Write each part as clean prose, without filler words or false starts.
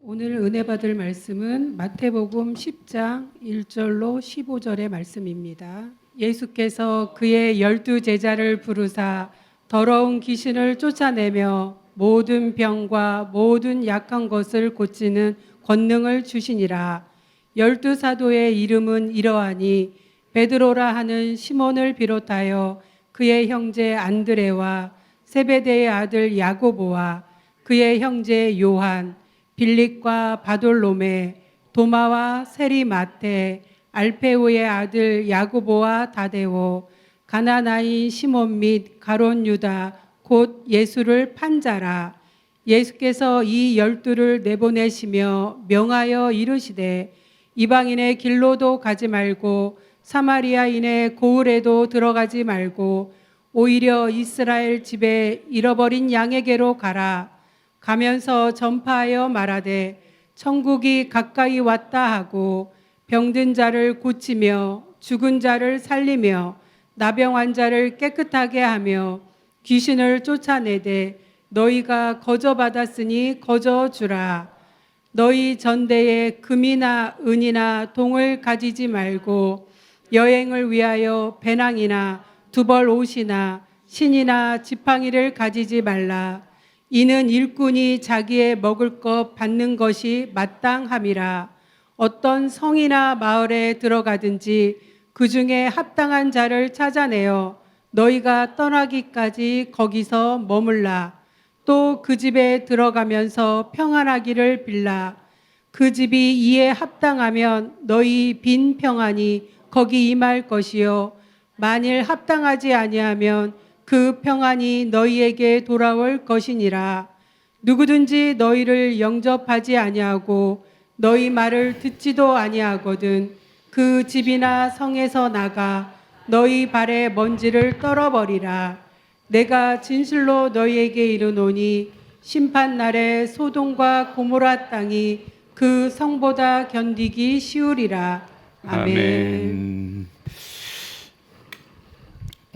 오늘 은혜 받을 말씀은 마태복음 10장 1절로 15절의 말씀입니다. 예수께서 그의 12제자를 부르사 더러운 귀신을 쫓아내며 모든 병과 모든 약한 것을 고치는 권능을 주시니라. 12사도의 이름은 이러하니 베드로라 하는 시몬을 비롯하여 그의 형제 안드레와 세베대의 아들 야고보와 그의 형제 요한, 빌립과 바돌로메, 도마와 세리마테, 알페오의 아들 야고보와 다데오, 가나나인 시몬 및 가롯 유다 곧 예수를 판 자라. 예수께서 이 12를 내보내시며 명하여 이르시되 이방인의 길로도 가지 말고 사마리아인의 고을에도 들어가지 말고 오히려 이스라엘 집에 잃어버린 양에게로 가라. 가면서 전파하여 말하되 천국이 가까이 왔다 하고 병든 자를 고치며 죽은 자를 살리며 나병 환자를 깨끗하게 하며 귀신을 쫓아내되 너희가 거저 받았으니 거저 주라. 너희 전대에 금이나 은이나 동을 가지지 말고 여행을 위하여 배낭이나 두벌 옷이나 신이나 지팡이를 가지지 말라. 이는 일꾼이 자기의 먹을 것 받는 것이 마땅함이라. 어떤 성이나 마을에 들어가든지 그 중에 합당한 자를 찾아내어 너희가 떠나기까지 거기서 머물라. 또 그 집에 들어가면서 평안하기를 빌라. 그 집이 이에 합당하면 너희 빈 평안이 거기 임할 것이요 만일 합당하지 아니하면 그 평안이 너희에게 돌아올 것이니라. 누구든지 너희를 영접하지 아니하고 너희 말을 듣지도 아니하거든 그 집이나 성에서 나가 너희 발에 먼지를 떨어버리라. 내가 진실로 너희에게 이르노니 심판날에 소돔과 고모라 땅이 그 성보다 견디기 쉬우리라. 아멘.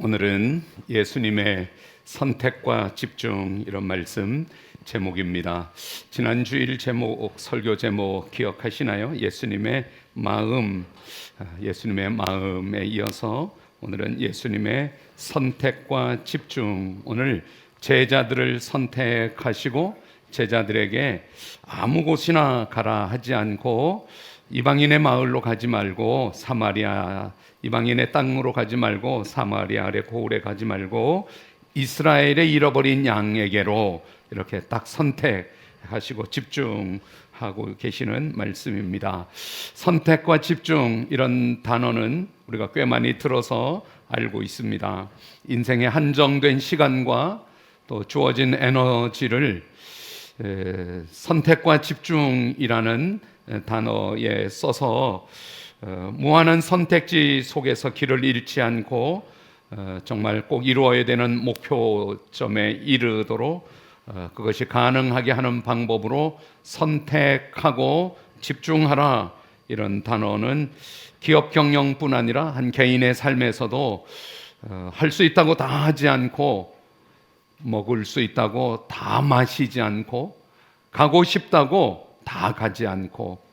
오늘은 예수님의 선택과 집중, 이런 말씀 제목입니다. 지난 주일 제목, 설교 제목 기억하시나요? 예수님의 마음, 예수님의 마음에 이어서 오늘은 예수님의 선택과 집중. 오늘 제자들을 선택하시고 제자들에게 아무 곳이나 가라 하지 않고 이방인의 마을로 가지 말고 사마리아, 이방인의 땅으로 가지 말고 사마리아의 고을에 가지 말고 이스라엘의 잃어버린 양에게로 이렇게 딱 선택하시고 집중하고 계시는 말씀입니다. 선택과 집중, 이런 단어는 우리가 꽤 많이 들어서 알고 있습니다. 인생의 한정된 시간과 또 주어진 에너지를 선택과 집중이라는 단어에 써서 무한한 선택지 속에서 길을 잃지 않고 정말 꼭 이루어야 되는 목표점에 이르도록 그것이 가능하게 하는 방법으로 선택하고 집중하라, 이런 단어는 기업 경영뿐 아니라 한 개인의 삶에서도 할 수 있다고 다 하지 않고, 먹을 수 있다고 다 마시지 않고, 가고 싶다고 다 가지 않고,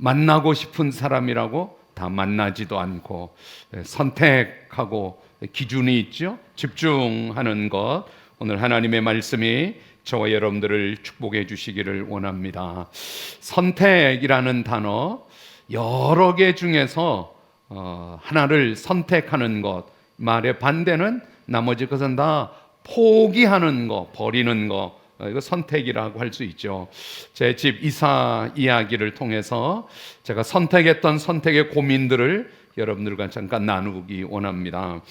만나고 싶은 사람이라고 다 만나지도 않고, 선택하고 기준이 있죠. 집중하는 것, 오늘 하나님의 말씀이 저와 여러분들을 축복해 주시기를 원합니다. 선택이라는 단어, 여러 개 중에서 하나를 선택하는 것, 말의 반대는 나머지 것은 다 포기하는 것, 버리는 것, 이거 선택이라고 할 수 있죠. 제 집 이사 이야기를 통해서 제가 선택했던 선택의 고민들을 여러분들과 잠깐 나누기 원합니다.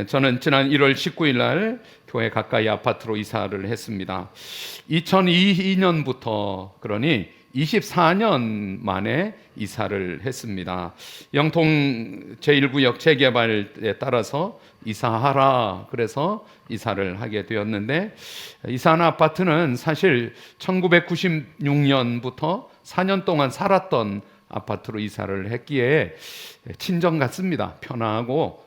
저는 지난 1월 19일 날 교회 가까이 아파트로 이사를 했습니다. 2002년부터, 그러니 24년 만에 이사를 했습니다. 영통 제1구역 재개발에 따라서 이사하라 그래서 이사를 하게 되었는데, 이사한 아파트는 사실 1996년부터 4년 동안 살았던 아파트로 이사를 했기에 친정 같습니다. 편하고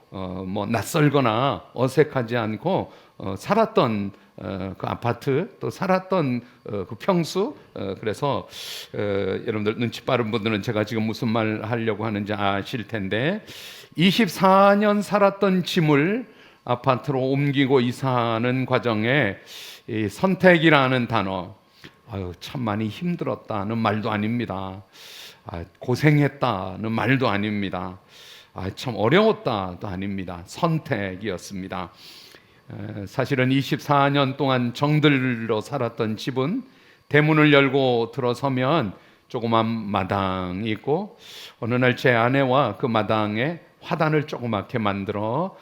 뭐 낯설거나 어색하지 않고 살았던 그 아파트, 또 살았던 그 평수, 그래서 여러분들 눈치 빠른 분들은 제가 지금 무슨 말 하려고 하는지 아실 텐데, 24년 살았던 짐을 아파트로 옮기고 이사하는 과정에 이 선택이라는 단어, 참 많이 힘들었다는 말도 아닙니다. 고생했다는 말도 아닙니다. 참 어려웠다도 아닙니다. 선택이었습니다. 사실은 24년 동안 정들로 살았던 집은 대문을 열고 들어서면 조그만 마당이 있고, 어느 날 제 아내와 그 마당에 화단을 조그맣게 만들어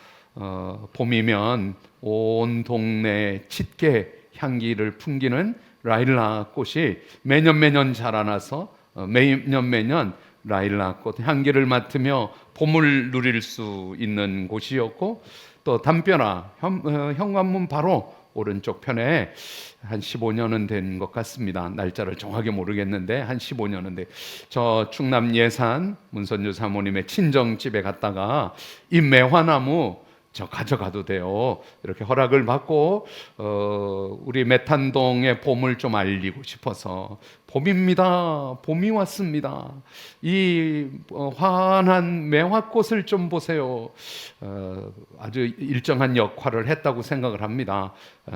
봄이면 온 동네에 짙게 향기를 풍기는 라일락 꽃이 매년 자라나서 매년 라일락 꽃 향기를 맡으며 봄을 누릴 수 있는 곳이었고, 또 담벼라 현관문 바로 오른쪽 편에 한 15년은 된 것 같습니다. 날짜를 정확히 모르겠는데 한 15년은 돼. 저 충남 예산 문선주 사모님의 친정집에 갔다가 이 매화나무 저 가져가도 돼요, 이렇게 허락을 받고 우리 메탄동의 봄을 좀 알리고 싶어서, 봄입니다, 봄이 왔습니다, 이 환한 매화꽃을 좀 보세요. 아주 일정한 역할을 했다고 생각을 합니다.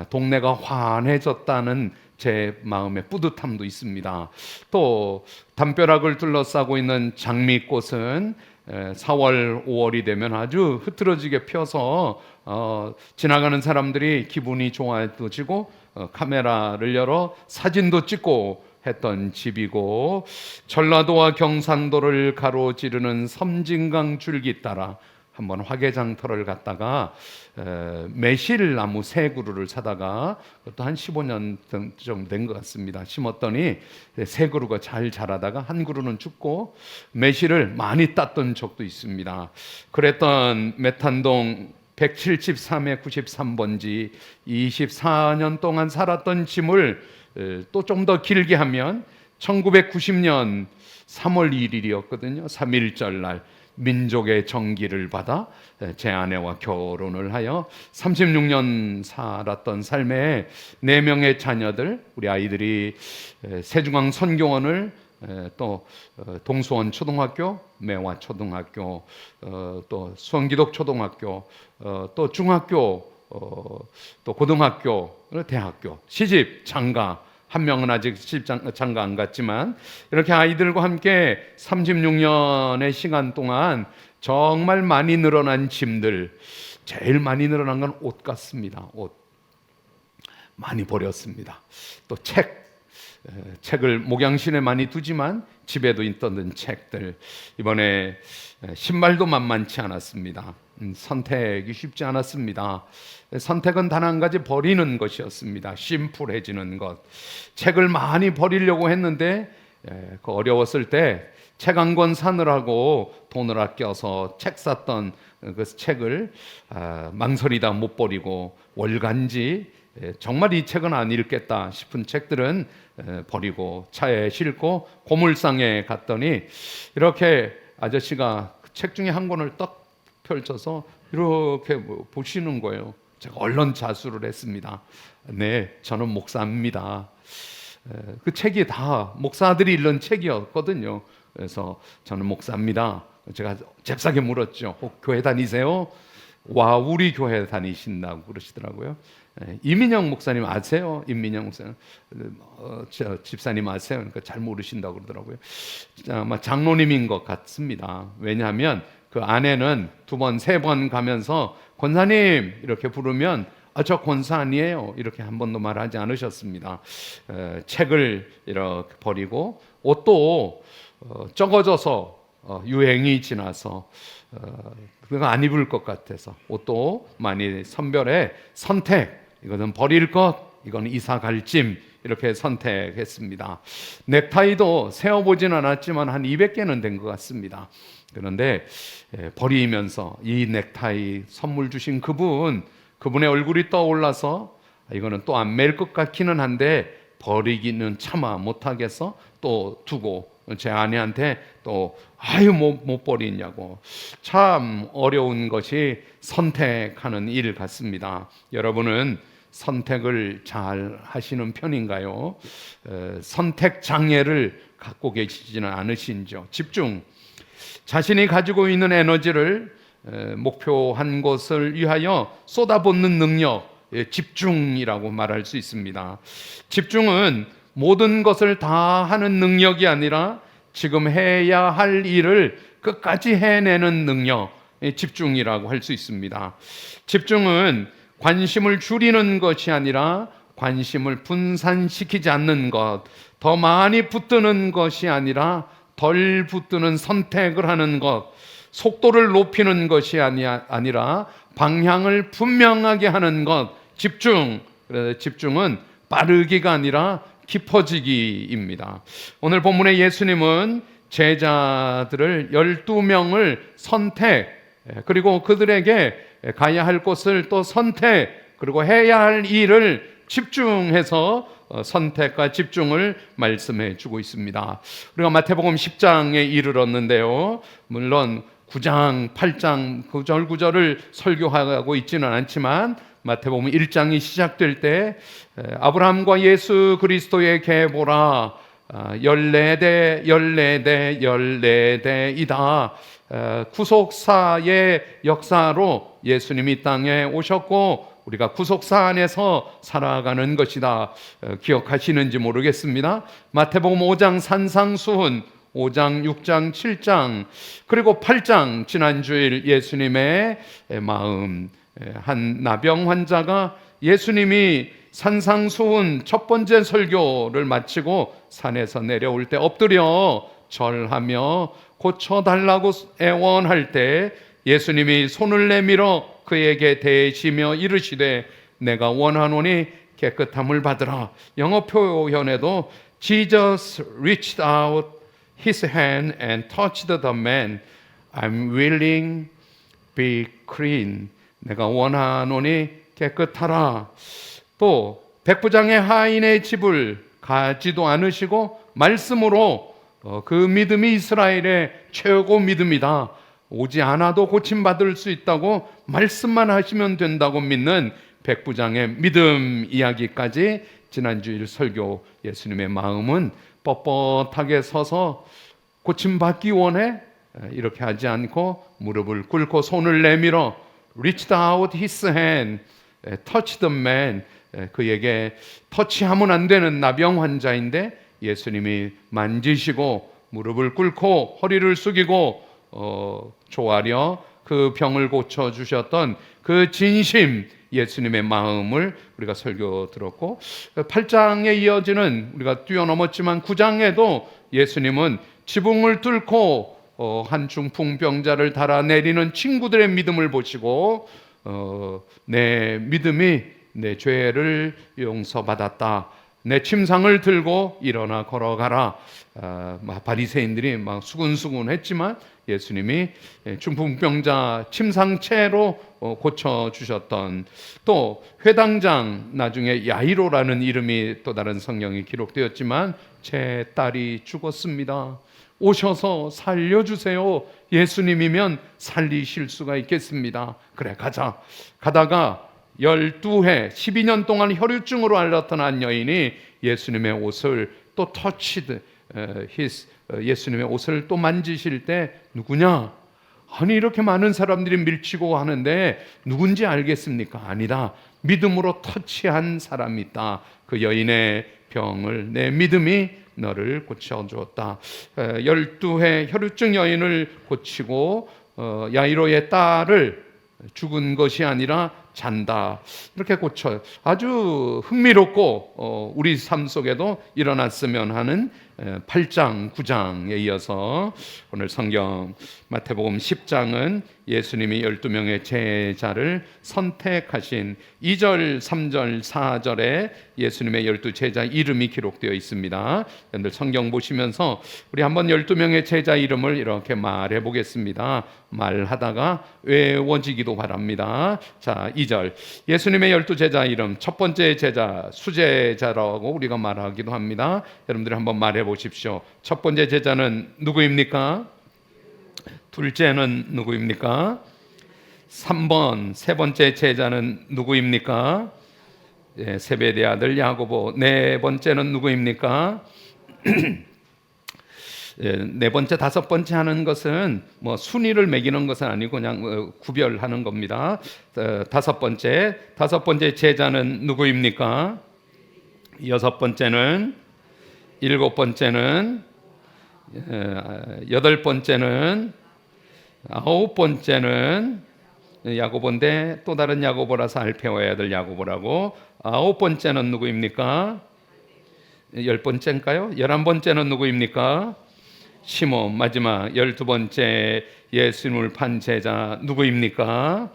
동네가 환해졌다는 제 마음의 뿌듯함도 있습니다. 또 담벼락을 둘러싸고 있는 장미꽃은 4월, 5월이 되면 아주 흐트러지게 펴서 지나가는 사람들이 기분이 좋아지고 카메라를 열어 사진도 찍고 했던 집이고, 전라도와 경상도를 가로지르는 섬진강 줄기 따라 한번 화개장터를 갔다가 매실나무 세 그루를 사다가, 그것도 한 15년 정도 된 것 같습니다. 심었더니 세 그루가 잘 자라다가 한 그루는 죽고 매실을 많이 땄던 적도 있습니다. 그랬던 메탄동 173에 93번지 24년 동안 살았던 짐을 또 좀 더 길게 하면 1990년 3월 1일이었거든요. 3.1절 날 민족의 정기를 받아 제 아내와 결혼을 하여 36년 살았던 삶에 4명의 자녀들, 우리 아이들이 세중앙 선교원을, 또 동수원 초등학교, 매화 초등학교, 또 수원기독 초등학교, 또 중학교, 또 고등학교, 대학교, 시집, 장가, 한 명은 아직 장가 안 갔지만, 이렇게 아이들과 함께 36년의 시간 동안 정말 많이 늘어난 짐들, 제일 많이 늘어난 건 옷 같습니다. 옷 많이 버렸습니다. 또 책을 목양실에 많이 두지만 집에도 있던 책들, 이번에 신발도 만만치 않았습니다. 선택이 쉽지 않았습니다. 선택은 단 한 가지, 버리는 것이었습니다. 심플해지는 것. 책을 많이 버리려고 했는데 그 어려웠을 때 책 한 권 사느라고 돈을 아껴서 책 샀던 그 책을 망설이다 못 버리고, 월간지 정말 이 책은 안 읽겠다 싶은 책들은 버리고 차에 싣고 고물상에 갔더니, 이렇게 아저씨가 책 중에 한 권을 딱 펼쳐서 이렇게 보시는 거예요. 제가 얼른 자수를 했습니다. 네, 저는 목사입니다. 그 책이 다 목사들이 읽는 책이었거든요. 그래서 저는 목사입니다. 제가 잽싸게 물었죠. 혹 교회 다니세요? 와, 우리 교회 다니신다고 그러시더라고요. 이민영 목사님 아세요? 임민영 목사님, 집사님 아세요? 그러니까 잘 모르신다고 그러더라고요. 아마 장로님인 것 같습니다. 왜냐하면 그 아내는 2번, 3번 가면서 권사님 이렇게 부르면 저 권사 아니에요, 이렇게 한 번도 말하지 않으셨습니다. 책을 이렇게 버리고, 옷도 적어져서 유행이 지나서 그거 안 입을 것 같아서 옷도 많이 선별해 선택, 이거는 버릴 것, 이건 이사 갈 짐, 이렇게 선택했습니다. 넥타이도 세어보진 않았지만 한 200개는 된 것 같습니다. 그런데 버리면서 이 넥타이 선물 주신 그분의 얼굴이 떠올라서 이거는 또 안 매일 것 같기는 한데 버리기는 차마 못하겠어 또 두고 제 아내한테 또 아유 못 버리냐고. 참 어려운 것이 선택하는 일 같습니다. 여러분은 선택을 잘 하시는 편인가요? 선택 장애를 갖고 계시지는 않으신지요? 집중. 자신이 가지고 있는 에너지를 목표한 것을 위하여 쏟아붓는 능력, 집중이라고 말할 수 있습니다. 집중은 모든 것을 다 하는 능력이 아니라 지금 해야 할 일을 끝까지 해내는 능력, 집중이라고 할 수 있습니다. 집중은 관심을 줄이는 것이 아니라 관심을 분산시키지 않는 것, 더 많이 붙드는 것이 아니라 덜 붙드는 선택을 하는 것, 속도를 높이는 것이 아니라 방향을 분명하게 하는 것, 집중. 그래서 집중은 빠르기가 아니라 깊어지기입니다. 오늘 본문의 예수님은 제자들을 12명을 선택, 그리고 그들에게 가야 할 곳을 또 선택, 그리고 해야 할 일을 집중해서 선택과 집중을 말씀해 주고 있습니다. 우리가 마태복음 10장에 이르렀는데요. 물론 9장, 8장 구절구절을 설교하고 있지는 않지만 마태복음 1장이 시작될 때 아브라함과 예수 그리스도의 계보라 14대 14대 14대이다. 구속사의 역사로 예수님이 땅에 오셨고 우리가 구속사 안에서 살아가는 것이다. 기억하시는지 모르겠습니다. 마태복음 5장 산상수훈, 5장, 6장, 7장, 그리고 8장 지난주일 예수님의 마음, 한 나병 환자가 예수님이 산상수훈 첫 번째 설교를 마치고 산에서 내려올 때 엎드려 절하며 고쳐달라고 애원할 때 예수님이 손을 내밀어 그에게 대시며 이르시되 내가 원하노니 깨끗함을 받으라. 영어 표현에도 Jesus reached out his hand and touched the man. I'm willing, be clean. 내가 원하노니 깨끗하라. 또 백부장의 하인의 집을 가지도 않으시고 말씀으로 그 믿음이 이스라엘의 최고 믿음이다. 오지 않아도 고침받을 수 있다고 말씀만 하시면 된다고 믿는 백부장의 믿음 이야기까지 지난주일 설교 예수님의 마음은 뻣뻣하게 서서 고침받기 원해? 이렇게 하지 않고 무릎을 꿇고 손을 내밀어 reached out his hand, touched the man. 그에게 터치하면 안 되는 나병 환자인데 예수님이 만지시고 무릎을 꿇고 허리를 숙이고 조아려 그 병을 고쳐주셨던 그 진심 예수님의 마음을 우리가 설교 들었고 8장에 이어지는 우리가 뛰어넘었지만 9장에도 예수님은 지붕을 뚫고 한 중풍병자를 달아내리는 친구들의 믿음을 보시고 내 믿음이 내 죄를 용서받았다. 내 침상을 들고 일어나 걸어가라. 바리새인들이 막 수군수군했지만 예수님이 중풍병자 침상채로 고쳐주셨던 또 회당장 나중에 야이로라는 이름이 또 다른 성경에 기록되었지만 제 딸이 죽었습니다. 오셔서 살려주세요. 예수님이면 살리실 수가 있겠습니다. 그래 가자. 가다가 12해 12년 동안 혈유증으로 앓았던 한 여인이 예수님의 옷을 또 터치드 예수님의 옷을 또 만지실 때 누구냐? 아니 이렇게 많은 사람들이 밀치고 하는데 누군지 알겠습니까? 아니다. 믿음으로 터치한 사람이 있다. 그 여인의 병을 내 믿음이 너를 고쳐주었다. 12해 혈유증 여인을 고치고 야이로의 딸을 죽은 것이 아니라 잔다. 이렇게 고쳐 아주 흥미롭고 우리 삶 속에도 일어났으면 하는 8장, 9장에 이어서 오늘 성경 마태복음 10장은 예수님이 12명의 제자를 선택하신 2절, 3절, 4절에 예수님의 12제자 이름이 기록되어 있습니다. 여러분들 성경 보시면서 우리 한번 12명의 제자 이름을 이렇게 말해 보겠습니다. 말하다가 외워지기도 바랍니다. 자, 2절 예수님의 12제자 이름 첫 번째 제자 수제자라고 우리가 말하기도 합니다. 여러분들이 한번 말해 보십시오. 첫 번째 제자는 누구입니까? 둘째는 누구입니까? 3번 세 번째 제자는 누구입니까? 세베대 아들 야고보. 네 번째는 누구입니까? 네 번째, 다섯 번째 하는 것은 뭐 순위를 매기는 것은 아니고 그냥 구별하는 겁니다. 다섯 번째 제자는 누구입니까? 여섯 번째는, 일곱 번째는, 여덟 번째는, 아홉 번째는 야고보인데 또 다른 야고보라서 알페오의 아들 야고보라고. 아홉 번째는 누구입니까? 열 번째인가요? 11번째는 누구입니까? 시몬. 마지막 12번째 예수님을 판 제자 누구입니까?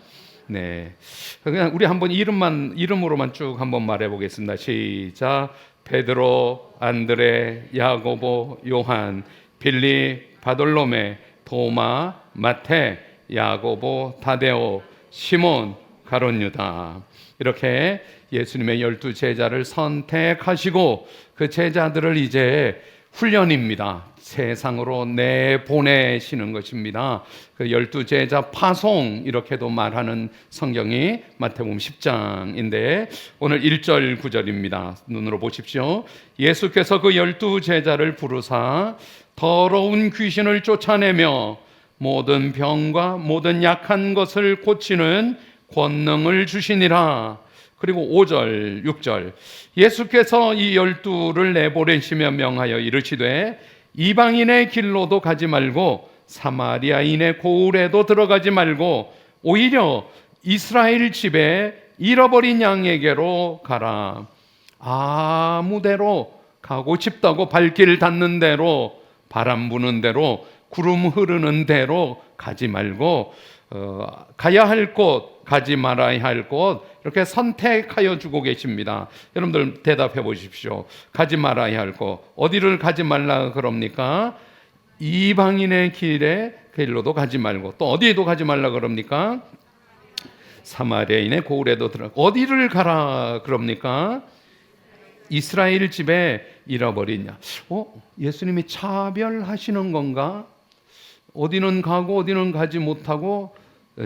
네. 그냥 우리 한번 이름으로만 쭉 한번 말해 보겠습니다. 시작. 베드로, 안드레, 야고보, 요한, 빌립, 바돌로메, 도마, 마태, 야고보, 다데오, 시몬, 가룟 유다. 이렇게 예수님의 12제자를 선택하시고 그 제자들을 이제 훈련입니다. 세상으로 내보내시는 것입니다. 그 12제자 파송 이렇게도 말하는 성경이 마태복음 10장인데 오늘 1절 9절입니다. 눈으로 보십시오. 예수께서 그 12제자를 부르사 더러운 귀신을 쫓아내며 모든 병과 모든 약한 것을 고치는 권능을 주시니라. 그리고 5절 6절 예수께서 이 12를 내보내시며 명하여 이르시되 이방인의 길로도 가지 말고 사마리아인의 고을에도 들어가지 말고 오히려 이스라엘 집에 잃어버린 양에게로 가라. 아무데로 가고 싶다고 발길 닿는 대로, 바람 부는 대로, 구름 흐르는 대로 가지 말고 가야 할 곳, 가지 말아야 할 곳 이렇게 선택하여 주고 계십니다. 여러분들 대답해 보십시오. 가지 말아야 할 곳 어디를 가지 말라 그럽니까? 이방인의 길로도 가지 말고 또 어디에도 가지 말라 그럽니까? 사마리아인의 고을에도 들어. 어디를 가라 그럽니까? 이스라엘 집에 잃어버리냐. 예수님이 차별하시는 건가? 어디는 가고 어디는 가지 못하고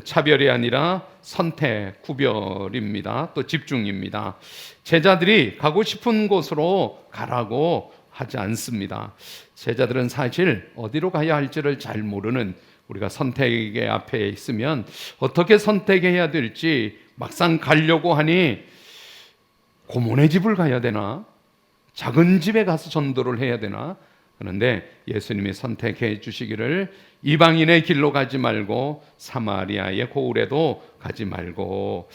차별이 아니라 선택, 구별입니다. 또 집중입니다. 제자들이 가고 싶은 곳으로 가라고 하지 않습니다. 제자들은 사실 어디로 가야 할지를 잘 모르는, 우리가 선택의 앞에 있으면 어떻게 선택해야 될지 막상 가려고 하니 고모네 집을 가야 되나? 작은 집에 가서 전도를 해야 되나? 그런데 예수님이 선택해 주시기를 이방인의 길로 가지 말고 사마리아의 고을에도 가지 말고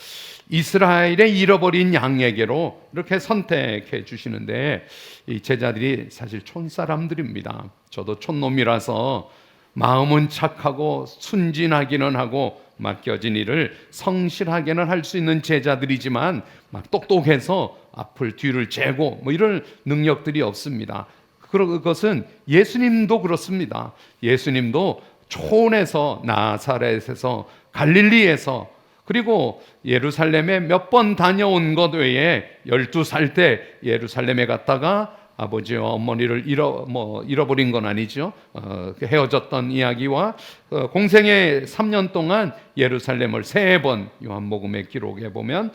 이스라엘의 잃어버린 양에게로 이렇게 선택해 주시는데, 이 제자들이 사실 촌사람들입니다. 저도 촌놈이라서 마음은 착하고 순진하기는 하고 맡겨진 일을 성실하게는 할 수 있는 제자들이지만 막 똑똑해서 앞을 뒤를 재고 뭐 이런 능력들이 없습니다. 그것은 예수님도 그렇습니다. 예수님도 촌에서, 나사렛에서, 갈릴리에서, 그리고 예루살렘에 몇 번 다녀온 것 외에 12살 때 예루살렘에 갔다가 아버지와 어머니를 잃어버린 건 아니죠. 헤어졌던 이야기와 공생의 3년 동안 예루살렘을 3번 요한복음의 기록에 보면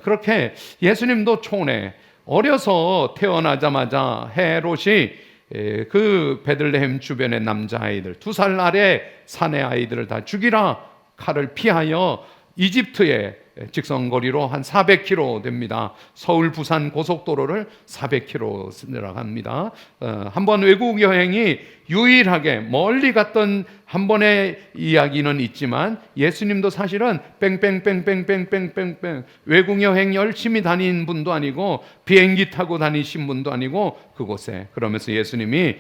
그렇게 예수님도 촌에 어려서 태어나자마자 헤롯이 그 베들레헴 주변의 남자아이들 2살 아래 사내 아이들을 다 죽이라 칼을 피하여 이집트에 직선거리로 한 400km 됩니다. 서울 부산 고속도로를 400km 합니다. 한번 외국 여행이 유일하게 멀리 갔던 한 번의 이야기는 있지만 예수님도 사실은 뺑뺑뺑뺑뺑뺑뺑뺑 외국 여행 열심히 다닌 분도 아니고 비행기 타고 다니신 분도 아니고 그곳에, 그러면서 예수님이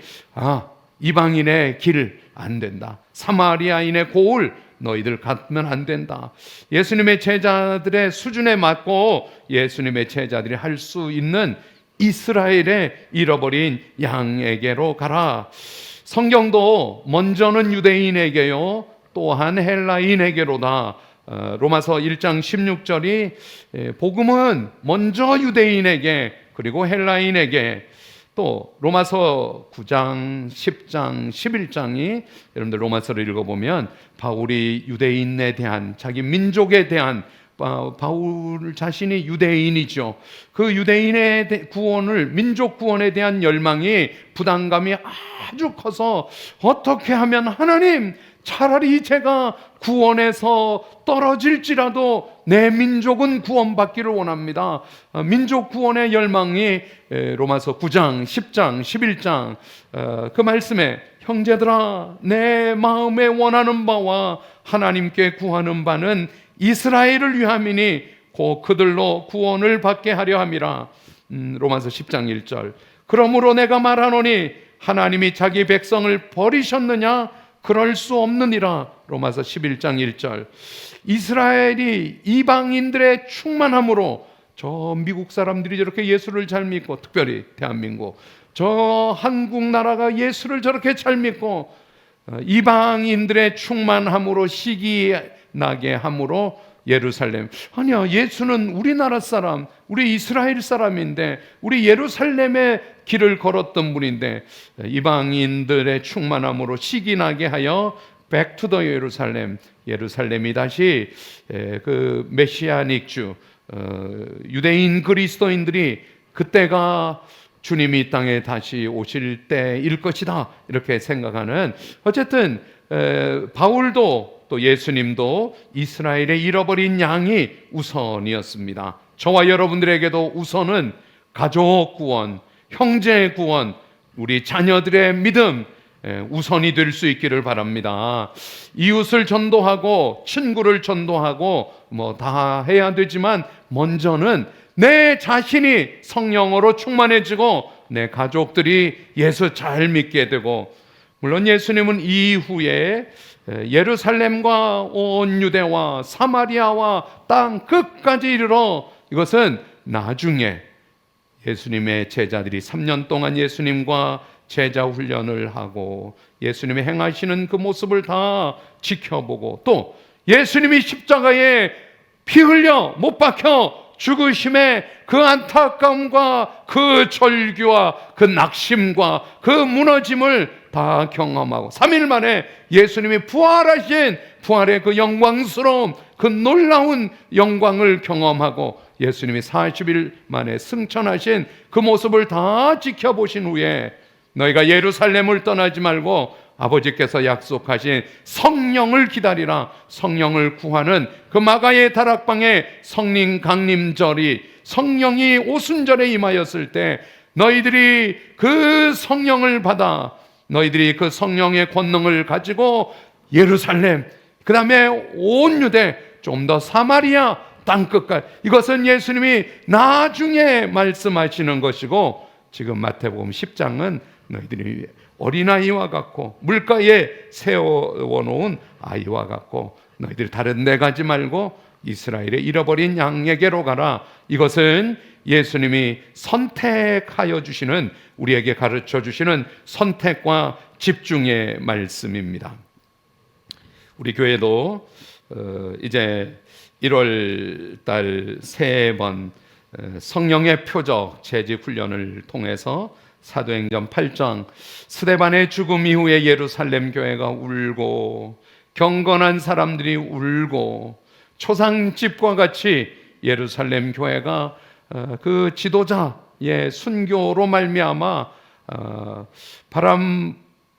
이방인의 길 안 된다, 사마리아인의 고을 너희들 가면 안 된다. 예수님의 제자들의 수준에 맞고 예수님의 제자들이 할 수 있는 이스라엘의 잃어버린 양에게로 가라. 성경도 먼저는 유대인에게요 또한 헬라인에게로다. 로마서 1장 16절이 복음은 먼저 유대인에게 그리고 헬라인에게 또 로마서 9장, 10장, 11장이 여러분들 로마서를 읽어보면 바울이 유대인에 대한 자기 민족에 대한 바울 자신이 유대인이죠. 그 유대인의 구원을 민족 구원에 대한 열망이 부담감이 아주 커서 어떻게 하면 하나님 차라리 제가 구원에서 떨어질지라도 내 민족은 구원받기를 원합니다. 민족 구원의 열망이 로마서 9장, 10장, 11장 그 말씀에 형제들아 내 마음에 원하는 바와 하나님께 구하는 바는 이스라엘을 위함이니 곧 그들로 구원을 받게 하려 함이라. 로마서 10장 1절. 그러므로 내가 말하노니 하나님이 자기 백성을 버리셨느냐? 그럴 수 없느니라. 로마서 11장 1절. 이스라엘이 이방인들의 충만함으로 저 미국 사람들이 저렇게 예수를 잘 믿고, 특별히 대한민국 저 한국 나라가 예수를 저렇게 잘 믿고 이방인들의 충만함으로 시기 나게 함으로 예루살렘, 아니야 예수는 우리나라 사람, 우리 이스라엘 사람인데 우리 예루살렘의 길을 걸었던 분인데 이방인들의 충만함으로 시기 나게 하여 back to the 예루살렘, 예루살렘이 다시 그 메시아닉 주 유대인 그리스도인들이 그때가 주님이 이 땅에 다시 오실 때일 것이다 이렇게 생각하는, 어쨌든 바울도 또 예수님도 이스라엘의 잃어버린 양이 우선이었습니다. 저와 여러분들에게도 우선은 가족 구원, 형제 구원, 우리 자녀들의 믿음 우선이 될 수 있기를 바랍니다. 이웃을 전도하고 친구를 전도하고 뭐 다 해야 되지만 먼저는 내 자신이 성령으로 충만해지고 내 가족들이 예수 잘 믿게 되고, 물론 예수님은 이후에 예루살렘과 온 유대와 사마리아와 땅 끝까지 이르러, 이것은 나중에 예수님의 제자들이 3년 동안 예수님과 제자 훈련을 하고 예수님이 행하시는 그 모습을 다 지켜보고, 또 예수님이 십자가에 피 흘려 못 박혀 죽으심의 그 안타까움과 그 절규와 그 낙심과 그 무너짐을 다 경험하고 3일 만에 예수님이 부활하신 부활의 그 영광스러움, 그 놀라운 영광을 경험하고 예수님이 40일 만에 승천하신 그 모습을 다 지켜보신 후에 너희가 예루살렘을 떠나지 말고 아버지께서 약속하신 성령을 기다리라. 성령을 구하는 그 마가의 다락방에 성령 강림절이, 성령이 오순절에 임하였을 때 너희들이 그 성령을 받아 너희들이 그 성령의 권능을 가지고 예루살렘, 그 다음에 온 유대, 좀 더 사마리아 땅끝까지, 이것은 예수님이 나중에 말씀하시는 것이고, 지금 마태복음 10장은 너희들이 어린아이와 같고 물가에 세워놓은 아이와 같고 너희들이 다른 데 가지 말고 이스라엘의 잃어버린 양에게로 가라. 이것은 예수님이 선택하여 주시는, 우리에게 가르쳐 주시는 선택과 집중의 말씀입니다. 우리 교회도 이제 1월 달 3번 성령의 표적 재직 훈련을 통해서 사도행전 8장 스데반의 죽음 이후에 예루살렘 교회가 울고 경건한 사람들이 울고 초상집과 같이 예루살렘 교회가 그 지도자의 순교로 말미암아 바람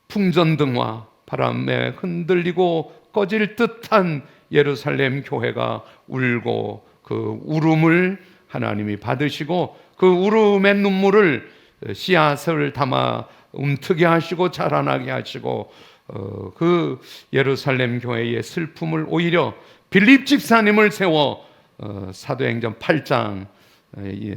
풍전등화, 바람에 흔들리고 꺼질 듯한 예루살렘 교회가 울고 그 울음을 하나님이 받으시고 그 울음의 눈물을 씨앗을 담아 움트게 하시고 자라나게 하시고 그 예루살렘 교회의 슬픔을 오히려 빌립 집사님을 세워 사도행전 8장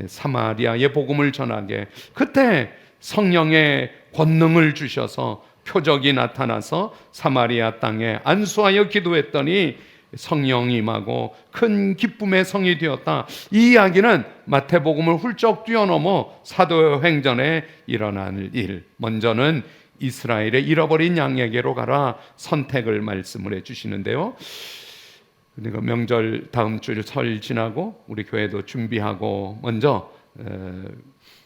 사마리아의 복음을 전하게, 그때 성령의 권능을 주셔서 표적이 나타나서 사마리아 땅에 안수하여 기도했더니 성령이 임하고 큰 기쁨의 성이 되었다. 이 이야기는 마태복음을 훌쩍 뛰어넘어 사도행전에 일어날 일, 먼저는 이스라엘의 잃어버린 양에게로 가라 선택을 말씀을 해주시는데요. 그러니까 명절 다음 주 설 지나고 우리 교회도 준비하고 먼저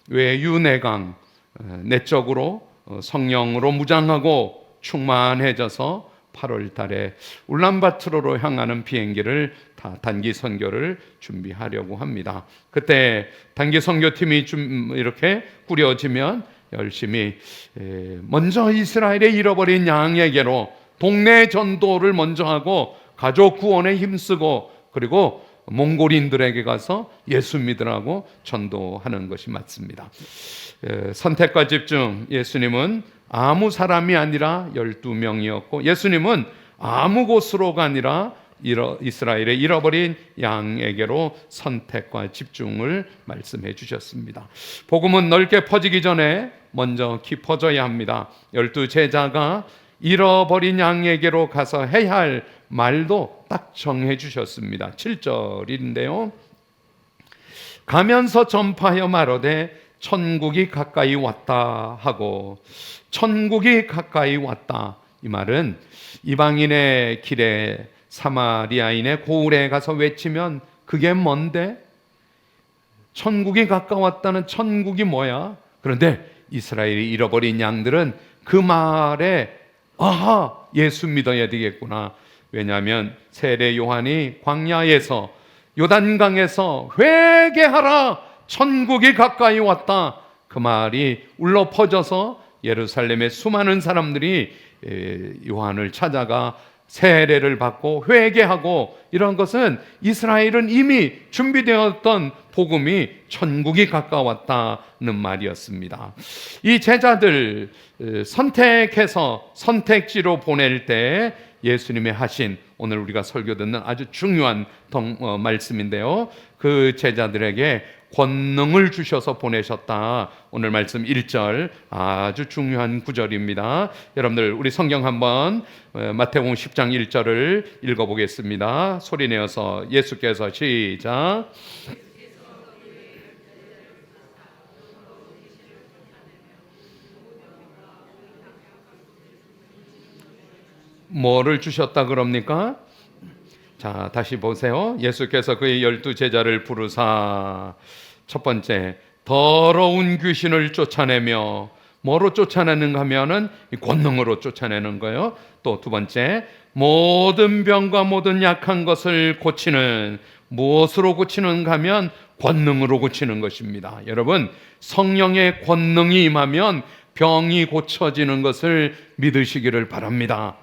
외유내강 내적으로 성령으로 무장하고 충만해져서 8월 달에 울란바토르로 향하는 비행기를 단기 선교를 준비하려고 합니다. 그때 단기 선교팀이 좀 이렇게 꾸려지면 열심히 먼저 이스라엘의 잃어버린 양에게로 동네 전도를 먼저 하고 가족 구원에 힘쓰고 그리고 몽골인들에게 가서 예수 믿으라고 전도하는 것이 맞습니다. 선택과 집중. 예수님은 아무 사람이 아니라 12명이었고 예수님은 아무 곳으로가 아니라 이스라엘의 잃어버린 양에게로 선택과 집중을 말씀해 주셨습니다. 복음은 넓게 퍼지기 전에 먼저 깊어져야 합니다. 12제자가 잃어버린 양에게로 가서 해야 할 말도 딱 정해 주셨습니다. 7절인데요. 가면서 전파하여 말하되 천국이 가까이 왔다 하고, 천국이 가까이 왔다, 이 말은 이방인의 길에 사마리아인의 고을에 가서 외치면 그게 뭔데? 천국이 가까웠다는 천국이 뭐야? 그런데 이스라엘이 잃어버린 양들은 그 말에 아하, 예수 믿어야 되겠구나. 왜냐하면 세례 요한이 광야에서 요단강에서 회개하라, 천국이 가까이 왔다, 그 말이 울려 퍼져서 예루살렘의 수많은 사람들이 요한을 찾아가 세례를 받고 회개하고, 이런 것은 이스라엘은 이미 준비되었던 복음이 천국이 가까웠다는 말이었습니다. 이 제자들 선택해서 선택지로 보낼 때 예수님의 하신, 오늘 우리가 설교 듣는 아주 중요한 말씀인데요, 그 제자들에게 권능을 주셔서 보내셨다. 오늘 말씀 1절 아주 중요한 구절입니다. 여러분들 우리 성경 한번 마태복음 10장 1절을 읽어보겠습니다. 소리내어서 예수께서 시작. 뭐를 주셨다 그럽니까? 자, 다시 보세요. 예수께서 그의 12제자를 부르사 첫 번째, 더러운 귀신을 쫓아내며, 뭐로 쫓아내는가 하면은 권능으로 쫓아내는 거예요. 또 두 번째, 모든 병과 모든 약한 것을 고치는, 무엇으로 고치는가 하면 권능으로 고치는 것입니다. 여러분, 성령의 권능이 임하면 병이 고쳐지는 것을 믿으시기를 바랍니다.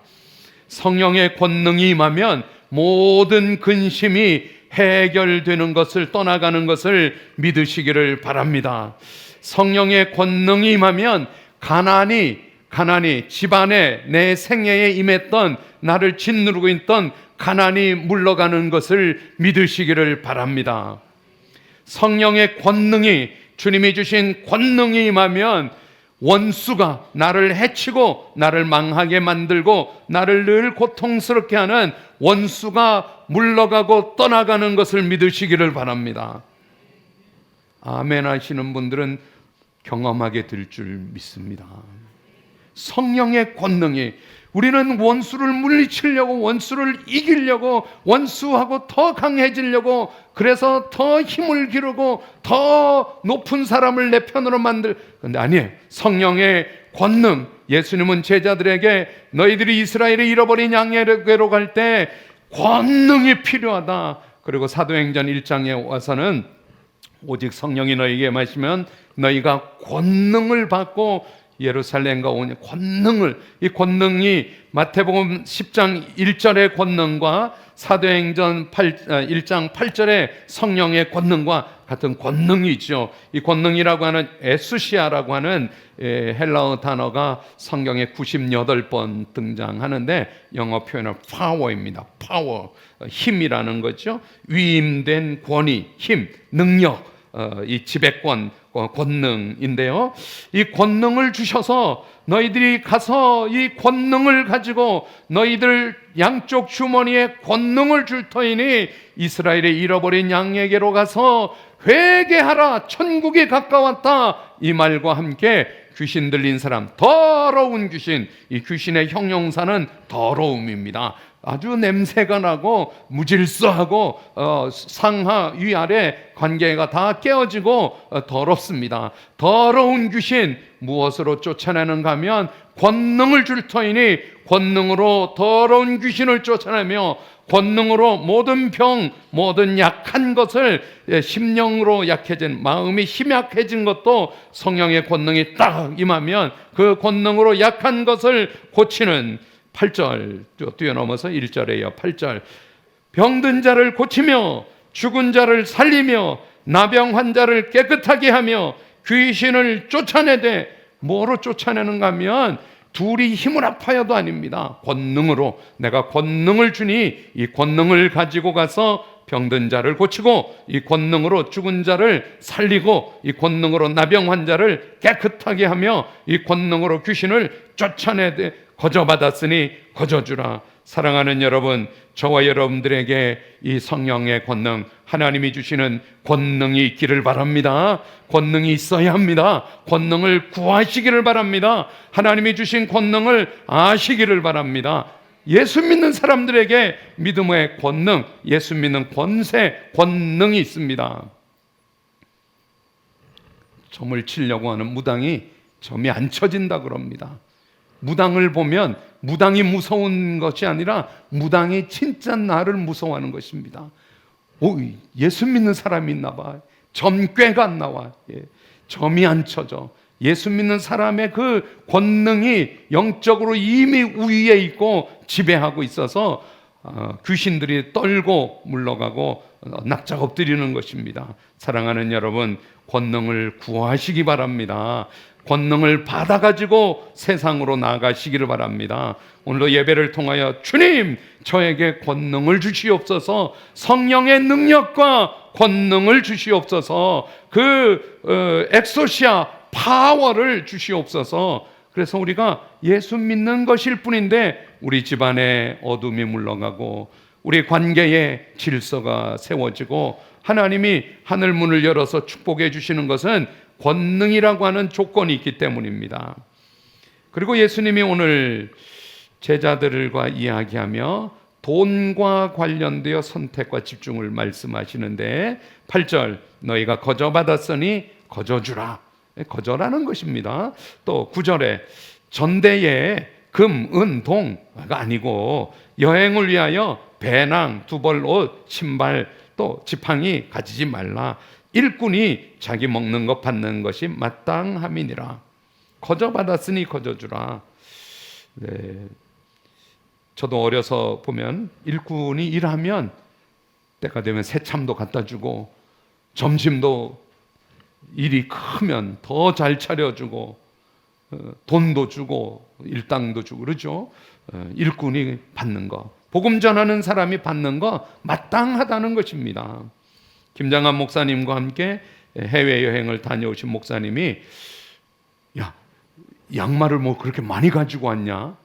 성령의 권능이 임하면 모든 근심이 해결되는 것을, 떠나가는 것을 믿으시기를 바랍니다. 성령의 권능이 임하면 가난이 집안에 내 생애에 임했던, 나를 짓누르고 있던 가난이 물러가는 것을 믿으시기를 바랍니다. 성령의 권능이, 주님이 주신 권능이 임하면 원수가 나를 해치고 나를 망하게 만들고 나를 늘 고통스럽게 하는 원수가 물러가고 떠나가는 것을 믿으시기를 바랍니다. 아멘 하시는 분들은 경험하게 될 줄 믿습니다. 성령의 권능이, 우리는 원수를 물리치려고, 원수를 이기려고, 원수하고 더 강해지려고, 그래서 더 힘을 기르고 더 높은 사람을 내 편으로 그런데 아니에요. 성령의 권능. 예수님은 제자들에게 너희들이 이스라엘의 잃어버린 양에게로 갈 때 권능이 필요하다. 그리고 사도행전 1장에 와서는 오직 성령이 너희에게 마시면 너희가 권능을 받고 예루살렘과 오니, 권능을, 이 권능이 마태복음 10장 1절의 권능과 사도행전 1장 8절의 성령의 권능과 같은 권능이죠. 이 권능이라고 하는 에수시아라고 하는 헬라어 단어가 성경에 98번 등장하는데 영어 표현은 power입니다. power, 힘이라는 거죠. 위임된 권위, 힘, 능력, 이 지배권, 권능인데요, 이 권능을 주셔서 너희들이 가서 이 권능을 가지고 너희들 양쪽 주머니에 권능을 줄 터이니 이스라엘의 잃어버린 양에게로 가서 회개하라, 천국이 가까웠다, 이 말과 함께 귀신 들린 사람, 더러운 귀신, 이 귀신의 형용사는 더러움입니다. 아주 냄새가 나고 무질서하고 상하 위아래 관계가 다 깨어지고 더럽습니다. 더러운 귀신 무엇으로 쫓아내는가 하면 권능을 줄 터이니 권능으로 더러운 귀신을 쫓아내며 권능으로 모든 병, 모든 약한 것을, 심령으로 약해진, 마음이 힘약해진 것도 성령의 권능이 딱 임하면 그 권능으로 약한 것을 고치는 8절 뛰어넘어서 1절에요. 8절 병든 자를 고치며 죽은 자를 살리며 나병 환자를 깨끗하게 하며 귀신을 쫓아내되, 뭐로 쫓아내는가 하면 둘이 힘을 합하여도 아닙니다. 권능으로, 내가 권능을 주니 이 권능을 가지고 가서 병든 자를 고치고, 이 권능으로 죽은 자를 살리고, 이 권능으로 나병 환자를 깨끗하게 하며, 이 권능으로 귀신을 쫓아내되 거저받았으니 거저주라. 사랑하는 여러분, 저와 여러분들에게 이 성령의 권능, 하나님이 주시는 권능이 있기를 바랍니다. 권능이 있어야 합니다. 권능을 구하시기를 바랍니다. 하나님이 주신 권능을 아시기를 바랍니다. 예수 믿는 사람들에게 믿음의 권능, 예수 믿는 권세, 권능이 있습니다. 점을 치려고 하는 무당이 점이 안 쳐진다 그럽니다. 무당을 보면 무당이 무서운 것이 아니라 무당이 진짜 나를 무서워하는 것입니다. 오, 예수 믿는 사람이 있나 봐. 점괘가 안 나와. 점이 안 쳐져. 예수 믿는 사람의 그 권능이 영적으로 이미 우위에 있고 지배하고 있어서 귀신들이 떨고 물러가고 납작 엎드리는 것입니다. 사랑하는 여러분, 권능을 구하시기 바랍니다. 권능을 받아가지고 세상으로 나아가시기를 바랍니다. 오늘도 예배를 통하여 주님, 저에게 권능을 주시옵소서, 성령의 능력과 권능을 주시옵소서, 그 엑소시아 파워를 주시옵소서. 그래서 우리가 예수 믿는 것일 뿐인데 우리 집안에 어둠이 물러가고 우리 관계에 질서가 세워지고 하나님이 하늘 문을 열어서 축복해 주시는 것은 권능이라고 하는 조건이 있기 때문입니다. 그리고 예수님이 오늘 제자들과 이야기하며 돈과 관련되어 선택과 집중을 말씀하시는데 8절 너희가 거저받았으니 거저주라. 거저라는 것입니다. 또 9절에 전대에 금, 은, 동가 아니고 여행을 위하여 배낭, 두벌 옷, 신발, 또 지팡이 가지지 말라. 일꾼이 자기 먹는 것 받는 것이 마땅함이니라. 거저받았으니 거저주라. 네. 저도 어려서 보면 일꾼이 일하면 때가 되면 새참도 갖다 주고 점심도 일이 크면 더 잘 차려주고 돈도 주고 일당도 주고 그러죠. 일꾼이 받는 거, 복음 전하는 사람이 받는 거 마땅하다는 것입니다. 김장한 목사님과 함께 해외여행을 다녀오신 목사님이 야, 양말을 뭐 그렇게 많이 가지고 왔냐?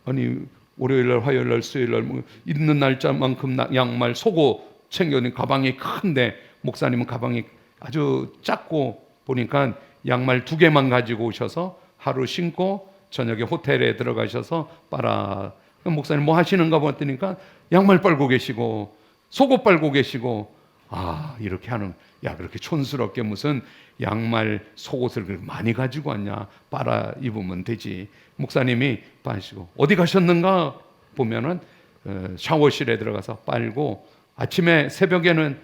아니 월요일날 화요일날 수요일날 뭐 있는 날짜만큼 양말 속옷 챙겨는 가방이 큰데 목사님은 가방이 아주 작고 보니까 양말 2개만 가지고 오셔서 하루 신고 저녁에 호텔에 들어가셔서 빨아. 목사님 뭐 하시는가 봤더니까 양말 빨고 계시고 속옷 빨고 계시고, 아 이렇게 하는, 야 그렇게 촌스럽게 무슨 양말 속옷을 그렇게 많이 가지고 왔냐, 빨아 입으면 되지. 목사님이 빠시고 어디 가셨는가 보면은 샤워실에 들어가서 빨고 아침에 새벽에는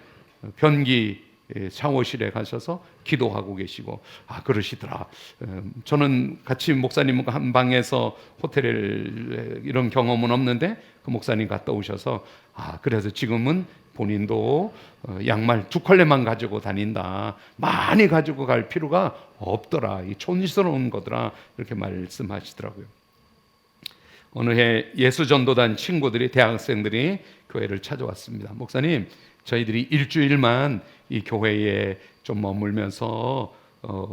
변기 샤워실에 가셔서 기도하고 계시고, 아 그러시더라. 저는 같이 목사님과 한 방에서 호텔에 이런 경험은 없는데 그 목사님 갔다 오셔서, 아 그래서 지금은 본인도 양말 2켤레만 가지고 다닌다, 많이 가지고 갈 필요가 없더라, 이 촌스러운 거더라, 이렇게 말씀하시더라고요. 어느 해 예수전도단 친구들이, 대학생들이 교회를 찾아왔습니다. 목사님, 저희들이 일주일만 이 교회에 좀 머물면서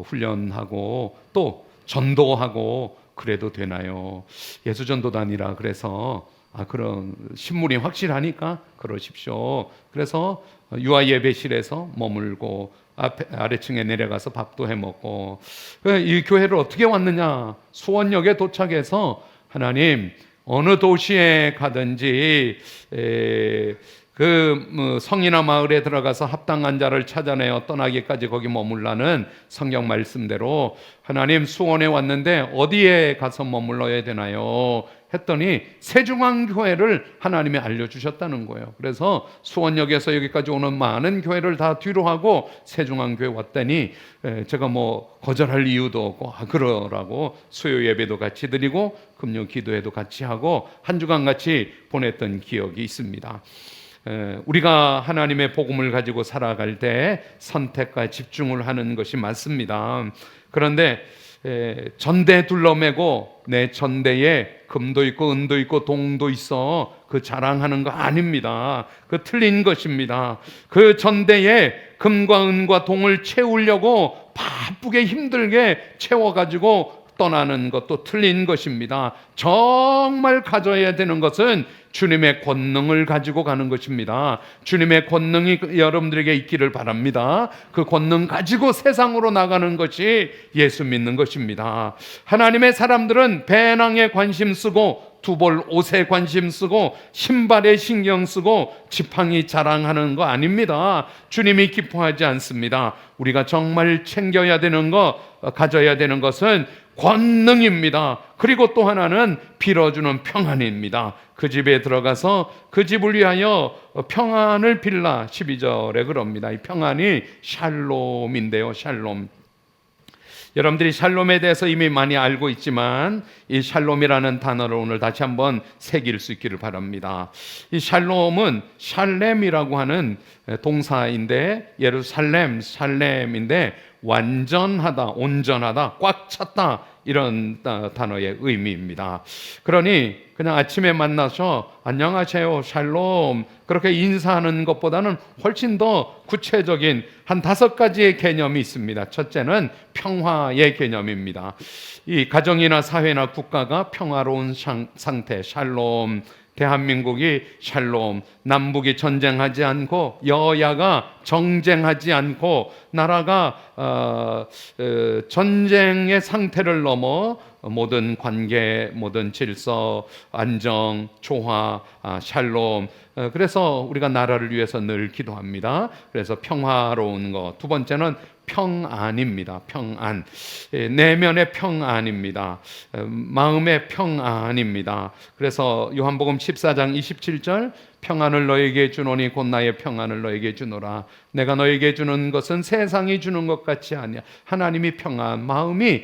훈련하고 또 전도하고 그래도 되나요? 예수전도단이라 그래서 그런 신문이 확실하니까 그러십시오. 그래서 유아 예배실에서 머물고 아래층에 내려가서 밥도 해 먹고. 이 교회를 어떻게 왔느냐? 수원역에 도착해서 하나님 어느 도시에 가든지 성이나 마을에 들어가서 합당한 자를 찾아내어 떠나기까지 거기 머물라는 성경 말씀대로 하나님 수원에 왔는데 어디에 가서 머물러야 되나요? 했더니 세중앙교회를 하나님이 알려주셨다는 거예요. 그래서 수원역에서 여기까지 오는 많은 교회를 다 뒤로 하고 세중앙교회 왔더니 제가 거절할 이유도 없고 그러라고 수요 예배도 같이 드리고 금요 기도회도 같이 하고 한 주간 같이 보냈던 기억이 있습니다. 우리가 하나님의 복음을 가지고 살아갈 때 선택과 집중을 하는 것이 맞습니다. 그런데 전대 둘러매고 내 전대에 금도 있고 은도 있고 동도 있어 그 자랑하는 거 아닙니다. 그 틀린 것입니다. 그 전대에 금과 은과 동을 채우려고 바쁘게 힘들게 채워가지고 떠나는 것도 틀린 것입니다. 정말 가져야 되는 것은 주님의 권능을 가지고 가는 것입니다. 주님의 권능이 여러분들에게 있기를 바랍니다. 그 권능 가지고 세상으로 나가는 것이 예수 믿는 것입니다. 하나님의 사람들은 배낭에 관심 쓰고 두벌 옷에 관심 쓰고 신발에 신경 쓰고 지팡이 자랑하는 거 아닙니다. 주님이 기뻐하지 않습니다. 우리가 정말 챙겨야 되는 것, 가져야 되는 것은 권능입니다. 그리고 또 하나는 빌어주는 평안입니다. 그 집에 들어가서 그 집을 위하여 평안을 빌라 12절에 그럽니다. 이 평안이 샬롬인데요. 샬롬. 여러분들이 샬롬에 대해서 이미 많이 알고 있지만 이 샬롬이라는 단어를 오늘 다시 한번 새길 수 있기를 바랍니다. 이 샬롬은 샬렘이라고 하는 동사인데 예루살렘, 샬렘인데 완전하다, 온전하다, 꽉 찼다 이런 단어의 의미입니다. 그러니 그냥 아침에 만나서 안녕하세요, 샬롬 그렇게 인사하는 것보다는 훨씬 더 구체적인 한 5가지의 개념이 있습니다. 첫째는 평화의 개념입니다. 이 가정이나 사회나 국가가 평화로운 상태, 샬롬. 대한민국이 샬롬, 남북이 전쟁하지 않고 여야가 정쟁하지 않고 나라가 전쟁의 상태를 넘어 모든 관계, 모든 질서, 안정, 조화, 샬롬. 그래서 우리가 나라를 위해서 늘 기도합니다. 그래서 평화로운 것. 두 번째는 평안입니다. 평안. 내면의 평안입니다. 마음의 평안입니다. 그래서 요한복음 14장 27절 평안을 너에게 주노니 곧 나의 평안을 너에게 주노라. 내가 너에게 주는 것은 세상이 주는 것 같지 아니야. 하나님이 평안. 마음이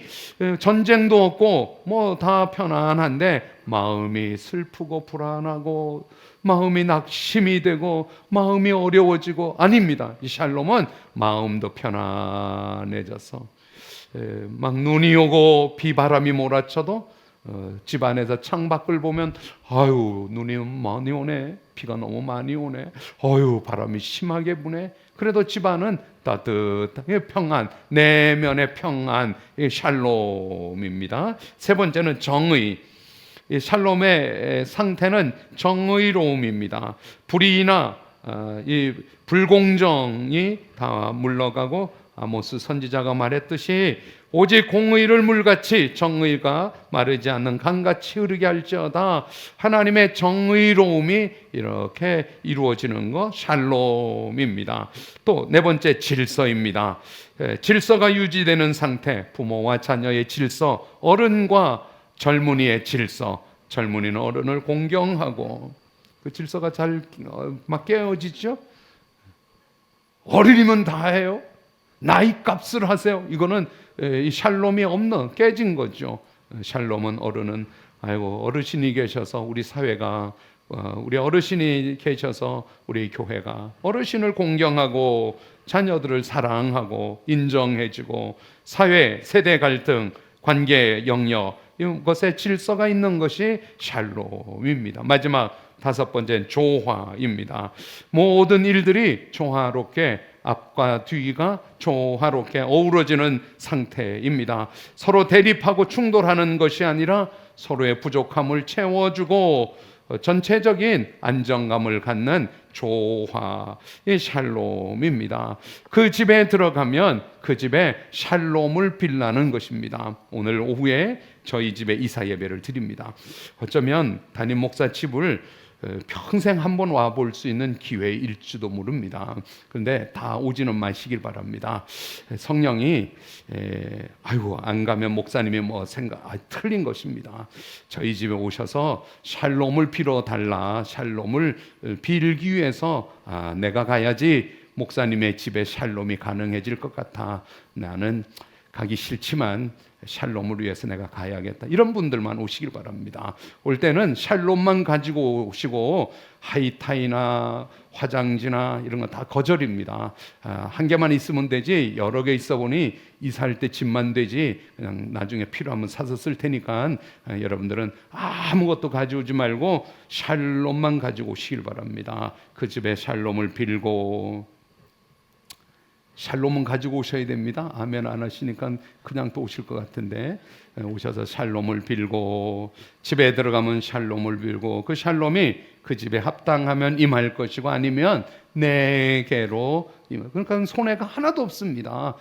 전쟁도 없고 다 편안한데 마음이 슬프고 불안하고 마음이 낙심이 되고 마음이 어려워지고 아닙니다. 이 샬롬은 마음도 편안해져서 막 눈이 오고 비바람이 몰아쳐도 집 안에서 창밖을 보면 아유 눈이 많이 오네, 비가 너무 많이 오네, 아유 바람이 심하게 부네. 그래도 집 안은 따뜻하게 평안, 내면의 평안, 이 샬롬입니다. 세 번째는 정의. 이 샬롬의 상태는 정의로움입니다. 불의나 이 불공정이 다 물러가고 아모스 선지자가 말했듯이 오직 공의를 물같이 정의가 마르지 않는 강같이 흐르게 할지어다. 하나님의 정의로움이 이렇게 이루어지는 것 샬롬입니다. 또 네 번째 질서입니다. 질서가 유지되는 상태, 부모와 자녀의 질서, 어른과 젊은이의 질서. 젊은이는 어른을 공경하고 그 질서가 잘 깨어지죠. 어른이면 다 해요. 나이 값을 하세요. 이거는 이 샬롬이 없는 깨진 거죠. 샬롬은 어른은 아이고 어르신이 계셔서 우리 사회가 우리 어르신이 계셔서 우리 교회가 어르신을 공경하고 자녀들을 사랑하고 인정해주고 사회 세대 갈등 관계 영역 이것에 질서가 있는 것이 샬롬입니다. 마지막 5번째는 조화입니다. 모든 일들이 조화롭게 앞과 뒤가 조화롭게 어우러지는 상태입니다. 서로 대립하고 충돌하는 것이 아니라 서로의 부족함을 채워주고 전체적인 안정감을 갖는 조화의 샬롬입니다. 그 집에 들어가면 그 집에 샬롬을 빌라는 것입니다. 오늘 오후에 저희 집에 이사 예배를 드립니다. 어쩌면 담임 목사 집을 평생 한번 와볼 수 있는 기회일지도 모릅니다. 그런데 다 오지는 마시길 바랍니다. 성령이 아이고 안 가면 목사님이 뭐 틀린 것입니다. 저희 집에 오셔서 샬롬을 빌어 달라, 샬롬을 빌기 위해서 내가 가야지 목사님의 집에 샬롬이 가능해질 것 같아. 나는 가기 싫지만 샬롬을 위해서 내가 가야겠다. 이런 분들만 오시길 바랍니다. 올 때는 샬롬만 가지고 오시고 하이타이나 화장지나 이런 거 다 거절입니다. 한 개만 있으면 되지 여러 개 있어 보니 이사할 때 집만 되지 그냥 나중에 필요하면 사서 쓸 테니까 여러분들은 아무것도 가져오지 말고 샬롬만 가지고 오시길 바랍니다. 그 집에 샬롬을 빌고 샬롬은 가지고 오셔야 됩니다. 아멘 안 하시니까 그냥 또 오실 것 같은데 오셔서 샬롬을 빌고 집에 들어가면 샬롬을 빌고 그 샬롬이 그 집에 합당하면 임할 것이고 아니면 내게로 그러니까 손해가 하나도 없습니다.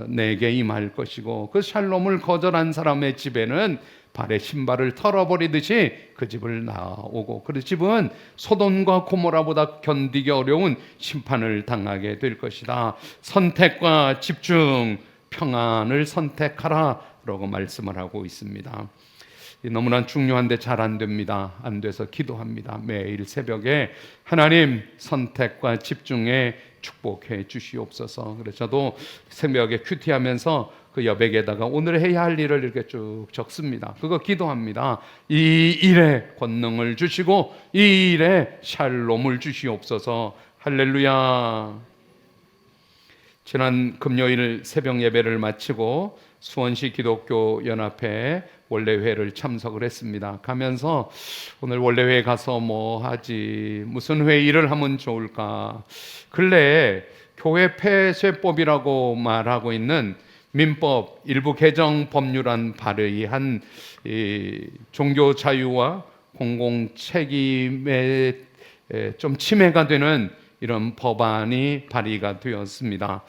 내게 임할 것이고 그 샬롬을 거절한 사람의 집에는 발에 신발을 털어버리듯이 그 집을 나오고 그 집은 소돔과 고모라보다 견디기 어려운 심판을 당하게 될 것이다. 선택과 집중, 평안을 선택하라 라고 말씀을 하고 있습니다. 너무나 중요한데 잘 안 됩니다. 안 돼서 기도합니다. 매일 새벽에 하나님 선택과 집중에 축복해 주시옵소서. 그래서 저도 새벽에 큐티하면서 그 여백에다가 오늘 해야 할 일을 이렇게 쭉 적습니다. 그거 기도합니다. 이 일에 권능을 주시고 이 일에 샬롬을 주시옵소서. 할렐루야. 지난 금요일 새벽 예배를 마치고 수원시 기독교 연합회 원래회를 참석을 했습니다. 가면서 오늘 원래회 가서 뭐 하지, 무슨 회의를 하면 좋을까. 근래에 교회 폐쇄법이라고 말하고 있는 민법 일부 개정 법률안 발의한 종교 자유와 공공 책임에 좀 침해가 되는 이런 법안이 발의가 되었습니다.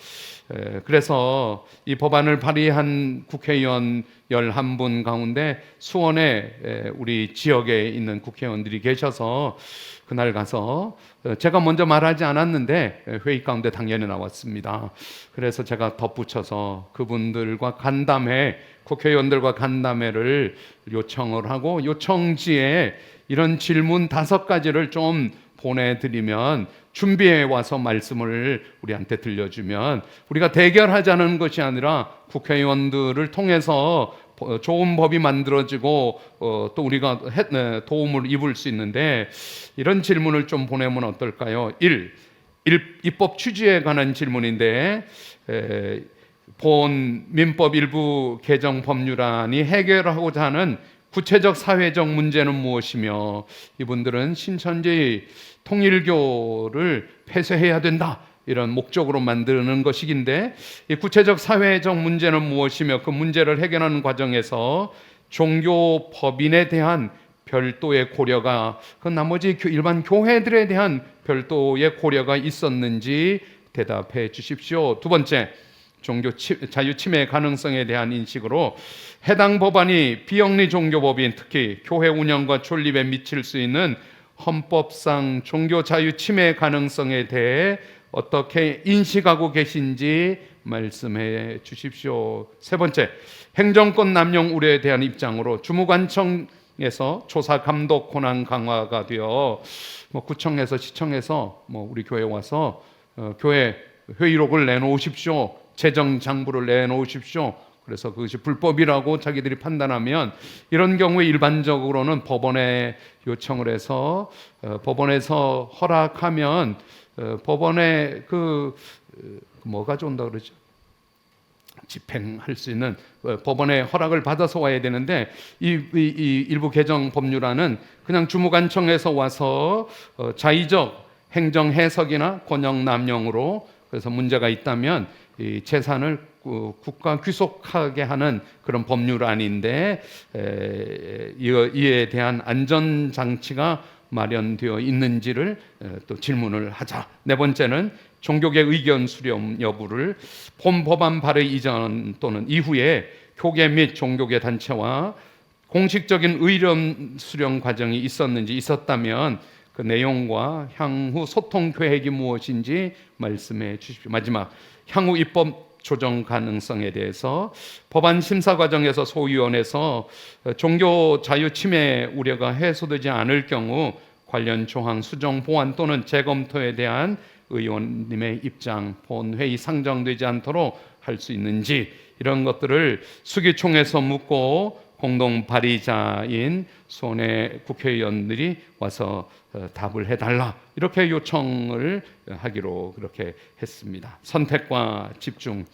그래서 이 법안을 발의한 국회의원 11분 가운데 수원에 우리 지역에 있는 국회의원들이 계셔서 그날 가서 제가 먼저 말하지 않았는데 회의 가운데 당연히 나왔습니다. 그래서 제가 덧붙여서 그분들과 간담회, 국회의원들과 간담회를 요청을 하고 요청지에 이런 질문 5가지를 좀 보내드리면 준비해 와서 말씀을 우리한테 들려주면 우리가 대결하자는 것이 아니라 국회의원들을 통해서 좋은 법이 만들어지고 또 우리가 도움을 입을 수 있는데 이런 질문을 좀 보내면 어떨까요? 1. 입법 취지에 관한 질문인데 본 민법 일부 개정 법률안이 해결하고자 하는 구체적 사회적 문제는 무엇이며 이분들은 신천지 통일교를 폐쇄해야 된다 이런 목적으로 만드는 것이긴데 이 구체적 사회적 문제는 무엇이며 그 문제를 해결하는 과정에서 종교 법인에 대한 별도의 고려가 그 나머지 일반 교회들에 대한 별도의 고려가 있었는지 대답해 주십시오. 2번째, 종교 자유 침해 가능성에 대한 인식으로 해당 법안이 비영리 종교법인 특히 교회 운영과 존립에 미칠 수 있는 헌법상 종교 자유 침해 가능성에 대해 어떻게 인식하고 계신지 말씀해 주십시오. 3번째, 행정권 남용 우려에 대한 입장으로 주무관청에서 조사 감독 권한 강화가 되어 구청에서 시청에서 우리 교회 와서 교회 회의록을 내놓으십시오. 재정 장부를 내놓으십시오. 그래서 그것이 불법이라고 자기들이 판단하면 이런 경우에 일반적으로는 법원에 요청을 해서 법원에서 허락하면 법원에 뭐가 좋은다 그러죠? 집행할 수 있는 법원의 허락을 받아서 와야 되는데 이 일부 개정 법률안은 그냥 주무관청에서 와서 자의적 행정 해석이나 권역 남용으로 그래서 문제가 있다면 이 재산을 국가 귀속하게 하는 그런 법률안인데 이에 대한 안전 장치가 마련되어 있는지를 또 질문을 하자. 네 번째는 종교계 의견 수렴 여부를 본 법안 발의 이전 또는 이후에 교계 및 종교계 단체와 공식적인 의견 수렴 과정이 있었다면 그 내용과 향후 소통 계획이 무엇인지 말씀해 주십시오. 마지막, 향후 입법 조정 가능성에 대해서 법안 심사 과정에서 소위원회에서 종교 자유 침해 우려가 해소되지 않을 경우 관련 조항 수정 보완 또는 재검토에 대한 의원님의 입장, 본회의 상정되지 않도록 할 수 있는지, 이런 것들을 수기총에서 묻고 공동 발의자인 수원의 국회의원들이 와서 답을 해달라, 이렇게 요청을 하기로 그렇게 했습니다. 선택과 집중,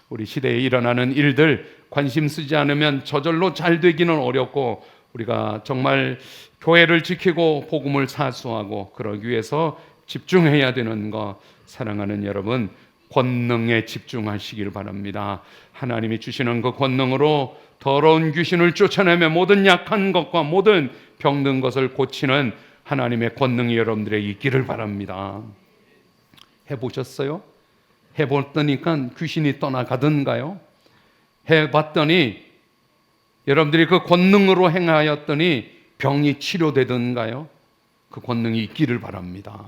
우리 시대에 일어나는 일들 관심 쓰지 않으면 저절로 잘 되기는 어렵고, 우리가 정말 교회를 지키고 복음을 사수하고 그러기 위해서 집중해야 되는 것, 사랑하는 여러분, 권능에 집중하시길 바랍니다. 하나님이 주시는 그 권능으로 더러운 귀신을 쫓아내며 모든 약한 것과 모든 병든 것을 고치는 하나님의 권능이 여러분들에게 있기를 바랍니다. 해보셨어요? 해봤더니까 귀신이 떠나가던가요? 해봤더니 여러분들이 그 권능으로 행하였더니 병이 치료되던가요? 그 권능이 있기를 바랍니다.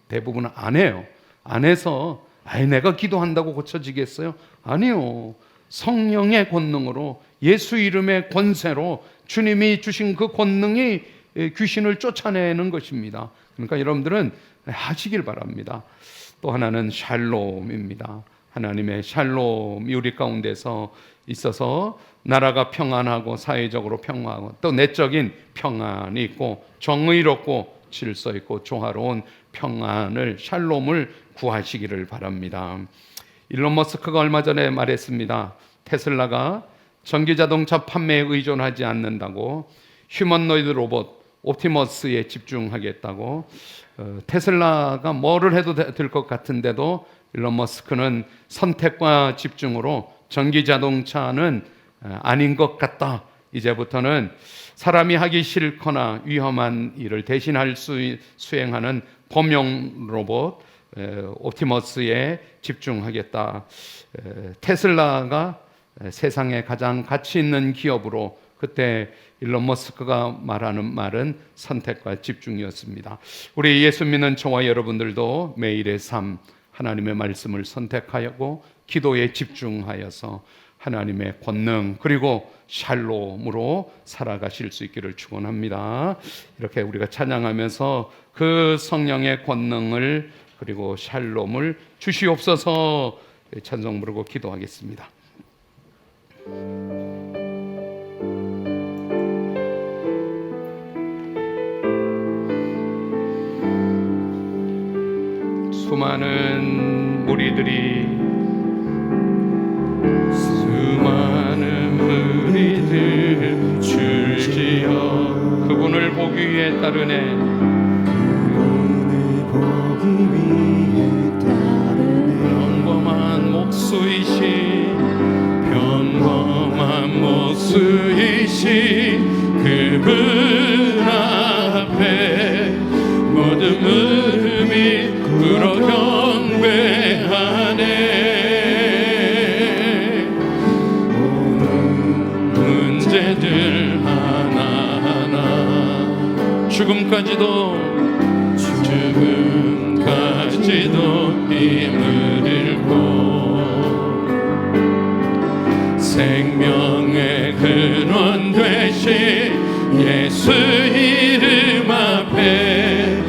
대부분은 안 해요. 안 해서 내가 기도한다고 고쳐지겠어요? 아니요. 성령의 권능으로, 예수 이름의 권세로 주님이 주신 그 권능이 귀신을 쫓아내는 것입니다. 그러니까 여러분들은 하시길 바랍니다. 또 하나는 샬롬입니다. 하나님의 샬롬이 우리 가운데서 있어서 나라가 평안하고 사회적으로 평화하고 또 내적인 평안이 있고 정의롭고 질서 있고 조화로운 평안을, 샬롬을 구하시기를 바랍니다. 일론 머스크가 얼마 전에 말했습니다. 테슬라가 전기자동차 판매에 의존하지 않는다고, 휴머노이드 로봇 옵티머스에 집중하겠다고. 테슬라가 뭐를 해도 될 것 같은데도 일론 머스크는 선택과 집중으로 전기자동차는 아닌 것 같다. 이제부터는 사람이 하기 싫거나 위험한 일을 대신할 수행하는 범용 로봇 옵티머스에 집중하겠다. 테슬라가 세상에 가장 가치 있는 기업으로, 그때 일론 머스크가 말하는 말은 선택과 집중이었습니다. 우리 예수 믿는 저와 여러분들도 매일의 삶, 하나님의 말씀을 선택하고 기도에 집중하여서 하나님의 권능 그리고 샬롬으로 살아가실 수 있기를 축원합니다. 이렇게 우리가 찬양하면서 그 성령의 권능을 그리고 샬롬을 주시옵소서 찬송 부르고 기도하겠습니다. 수많은 무리들이 줄지어 그분을 보기 위해 따르네. 평범한 목수이신 그분 앞에 모든 무릎이 꿇어 경배하네. 문제들 하나하나 죽음까지도 힘을 잃고 생명의 근원 되신 예수 이름 앞에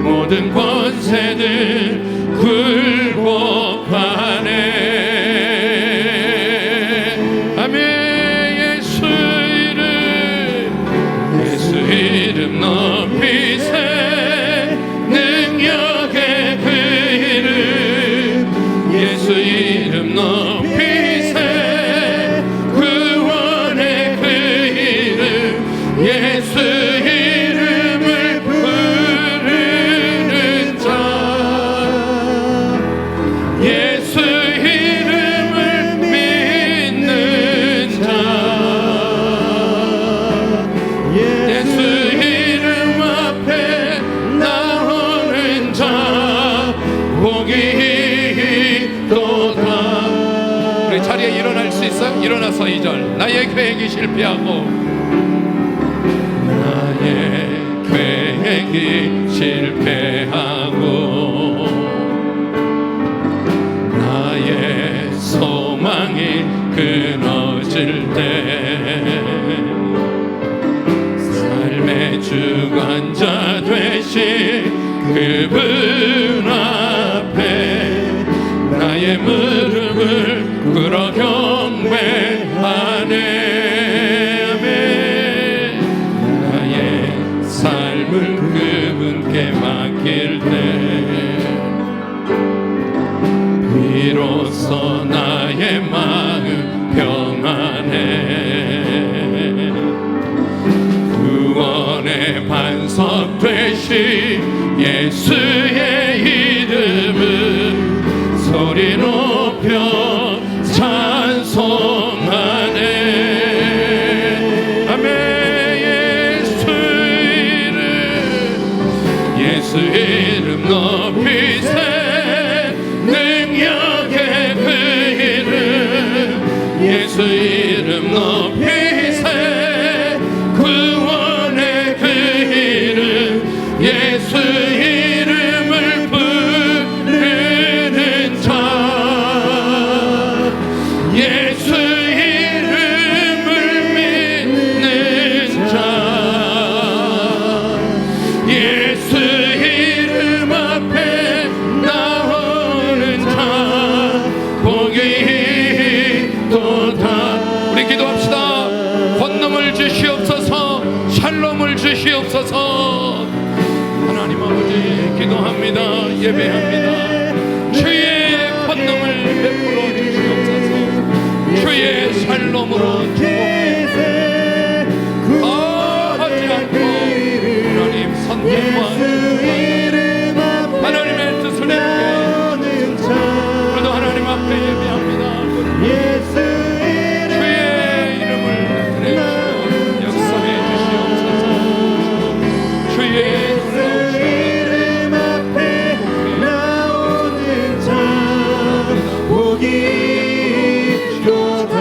모든 권세들 굴복하네. 아멘. 예수 이름 높이세. 능력의 그 이름 예수 이름 높이세. 구원의 그 이름 예수 이름을 부르는 자 수 있어요? 일어나서 2절. 나의 계획이 실패하고 나의 계획이 실패하고 나의 소망이 끊어질 때 삶의 주관자 되신 그분 앞에 나의 무릎을 꿇어 경배하네. 아멘. 나의 삶을 그분께 맡길 때 비로소 나의 마음 평안해. 구원의 반석 되신 예수의 이름을 소리 높여 찬송하네. 아멘. 예수 이름 높이세. 능력의 그 이름 예수 이름 높이세. 구원의 그 이름 예수 이름을 부르는 자 예수 이름을 믿는 자 예수 이름 앞에 나오는 자 복이 또다. 우리 기도합시다. 권능을 주시옵소서. 샬롬을 주시옵소서. 하나님 아버지 기도합니다. 예배합니다. 주의 권능을 베풀어 주시옵소서. 주의 샬롬으로 축복해 하지 않고 하나님 선택과 하나님의 뜻을 내게 그래도 하나님 앞에 예배합니다. 주의 이름을 드리시고 역사해 주시옵소서. 주의 이름 앞에 나오는 자 복이 좋다.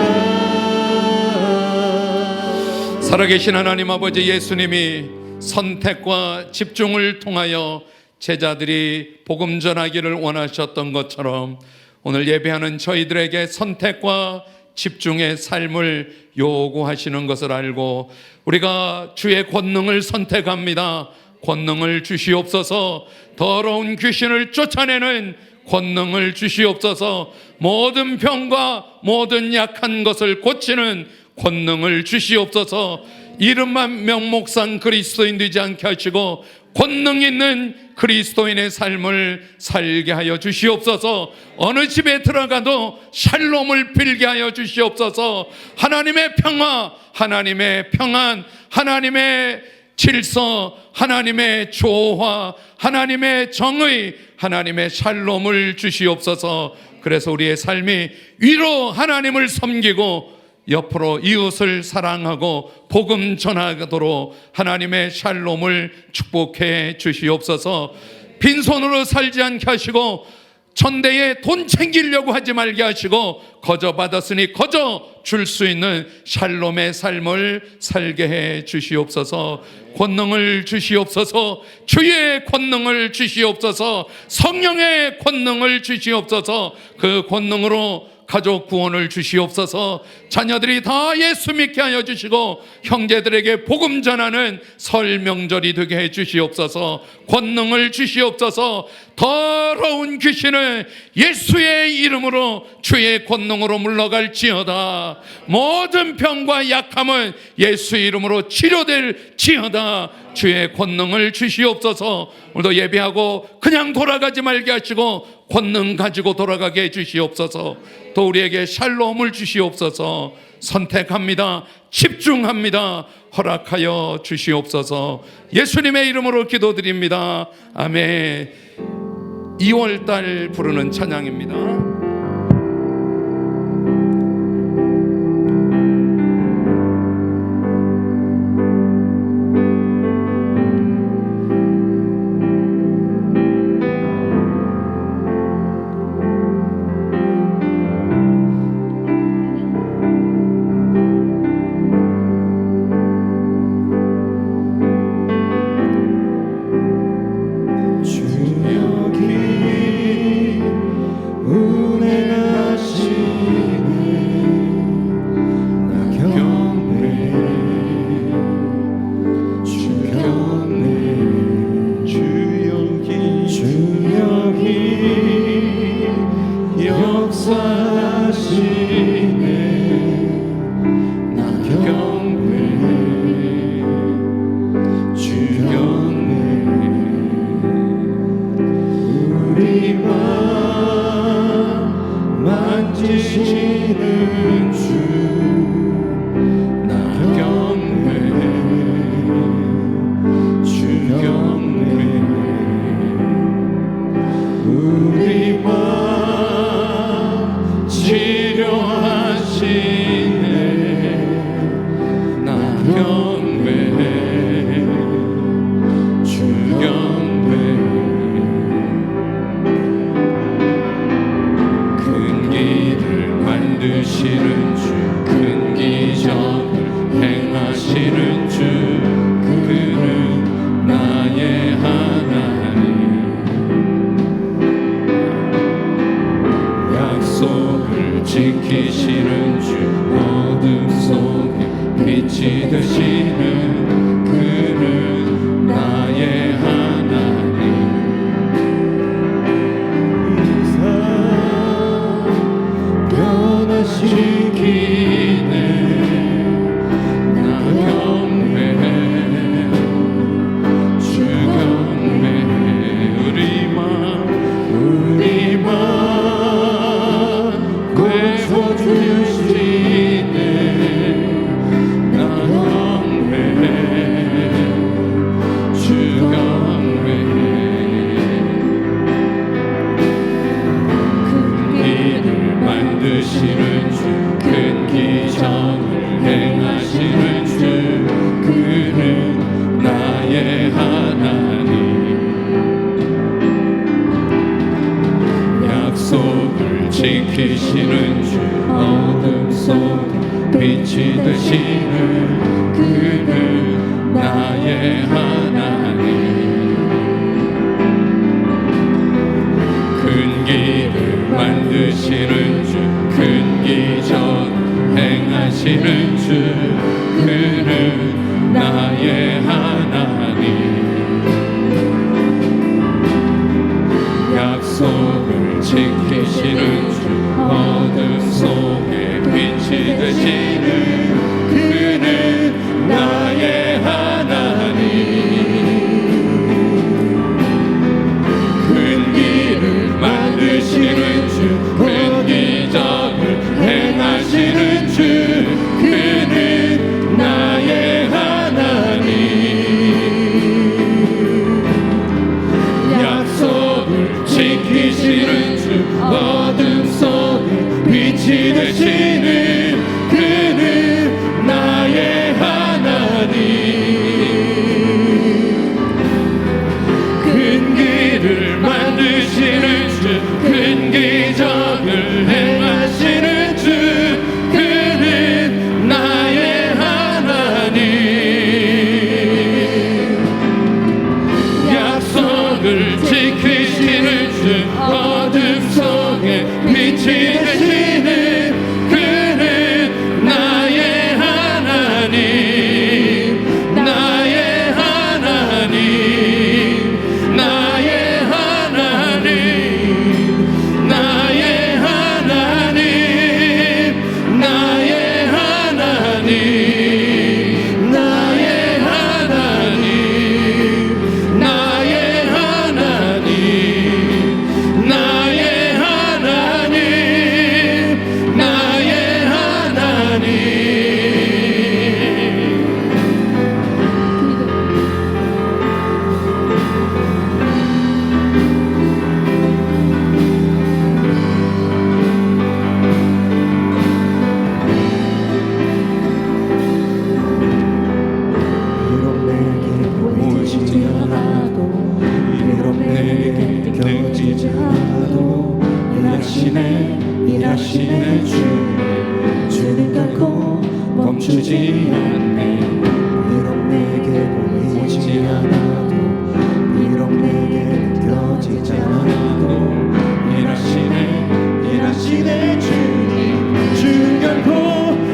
살아계신 하나님 아버지, 예수님이 선택과 집중을 통하여 제자들이 복음 전하기를 원하셨던 것처럼 오늘 예배하는 저희들에게 선택과 집중의 삶을 요구하시는 것을 알고 우리가 주의 권능을 선택합니다. 권능을 주시옵소서. 더러운 귀신을 쫓아내는 권능을 주시옵소서. 모든 병과 모든 약한 것을 고치는 권능을 주시옵소서. 이름만 명목상 그리스도인 되지 않게 하시고 권능 있는 그리스도인의 삶을 살게 하여 주시옵소서. 어느 집에 들어가도 샬롬을 빌게 하여 주시옵소서. 하나님의 평화, 하나님의 평안, 하나님의 질서, 하나님의 조화, 하나님의 정의, 하나님의 샬롬을 주시옵소서. 그래서 우리의 삶이 위로 하나님을 섬기고 옆으로 이웃을 사랑하고 복음 전하도록 하나님의 샬롬을 축복해 주시옵소서. 빈손으로 살지 않게 하시고 천대에 돈 챙기려고 하지 말게 하시고 거저 받았으니 거저 줄 수 있는 샬롬의 삶을 살게 해 주시옵소서. 권능을 주시옵소서. 주의 권능을 주시옵소서. 성령의 권능을 주시옵소서. 그 권능으로 가족 구원을 주시옵소서. 자녀들이 다 예수 믿게 하여 주시고 형제들에게 복음 전하는 설 명절이 되게 해 주시옵소서. 권능을 주시옵소서. 더러운 귀신을 예수의 이름으로 주의 권능으로 물러갈지어다. 모든 병과 약함은 예수 이름으로 치료될지어다. 주의 권능을 주시옵소서. 오늘도 예배하고 그냥 돌아가지 말게 하시고 권능 가지고 돌아가게 해 주시옵소서. 또 우리에게 샬롬을 주시옵소서. 선택합니다. 집중합니다. 허락하여 주시옵소서. 예수님의 이름으로 기도드립니다. 아멘. 2월달 부르는 찬양입니다. 빛이 되시는 그는 나의 하나님. 큰 길을 만드시는 주, 큰 기적 행하시는 주, 그는 나의 하나님. 약속을 지키시는 주, 어둠 속에 빛이 되시는 그는 나의 하나님. 큰 길을 만드시는 주, 큰 기적을 행하시는 주, 그는 나의 하나님. 약속을 지키시는 주, 어둠 속에 빛이 되시는 그는 나의 하나님. 큰 길을 만드시는 주, 큰 기적을 행하시는 주, 그는 나의 하나님. 약속을 지키시는 주, 어둠 속에 빛이 되시는 그는 나의 하나님. 나의 하나님, 나의 하나님, 나의 하나님, 나의 하나님, 나의 하나님, 나의 하나님, 나의 하나님, 나의 하나님. 비록 내게 보이지 않아도, 비록 내게 느껴지지 않아도, 일하시네 주는 결코 멈추지 않네. 비록 내게 보이지 않아도, 비록 내게 느껴지지 않아도, 일하시네 주는 결코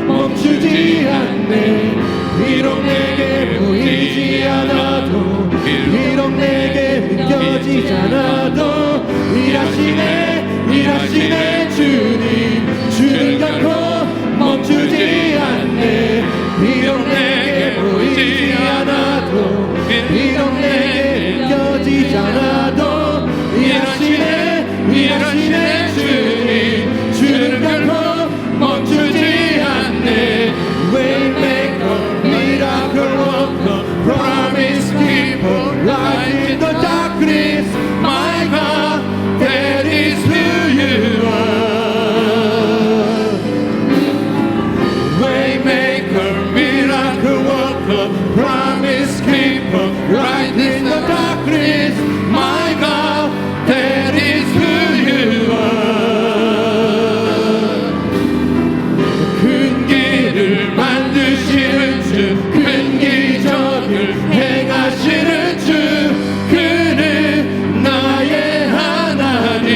멈추지 않네. 비록 내게 보이지 않아도, 비록 내게 느껴지지 않아도, 일하시네 주는 결코 멈추지 않네. 비록 내게 보이지 않아도, 비록 내게 느껴지지 않아도, 일하시네 주는 결코 멈추지 않네. Waymaker, miracle worker, promise keeper, light in the darkness, my God, that is who you are. Waymaker, miracle worker, promise keeper, light in the darkness, my God, that is who you are. 큰 길을 만드시는 주, 큰 기적을 행하시는 주, 그는 나의 하나님.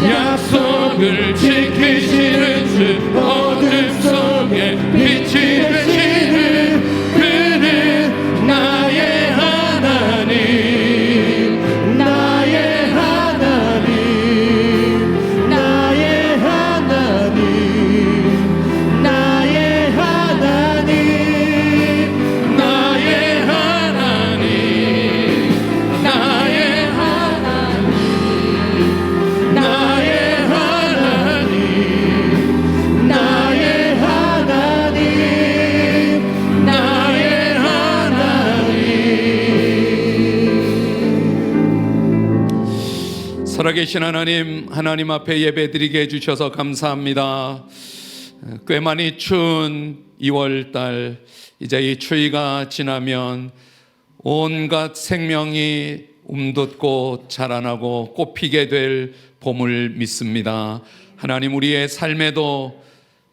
약속을 지키시는 주, 어둠 속에 빛이 되시는 그는 나의 하나님. 나의 하나님, 나의 하나님, 나의 하나님, 나의 하나님, 나의 하나님, 나의 하나님, 나의 하나님, 나의 하나님. 살아계신 하나님 앞에 예배드리게 해주셔서 감사합니다. 꽤 많이 추운 2월달, 이제 이 추위가 지나면 온갖 생명이 움돋고 자라나고 꽃피게 될 봄을 믿습니다. 하나님 우리의 삶에도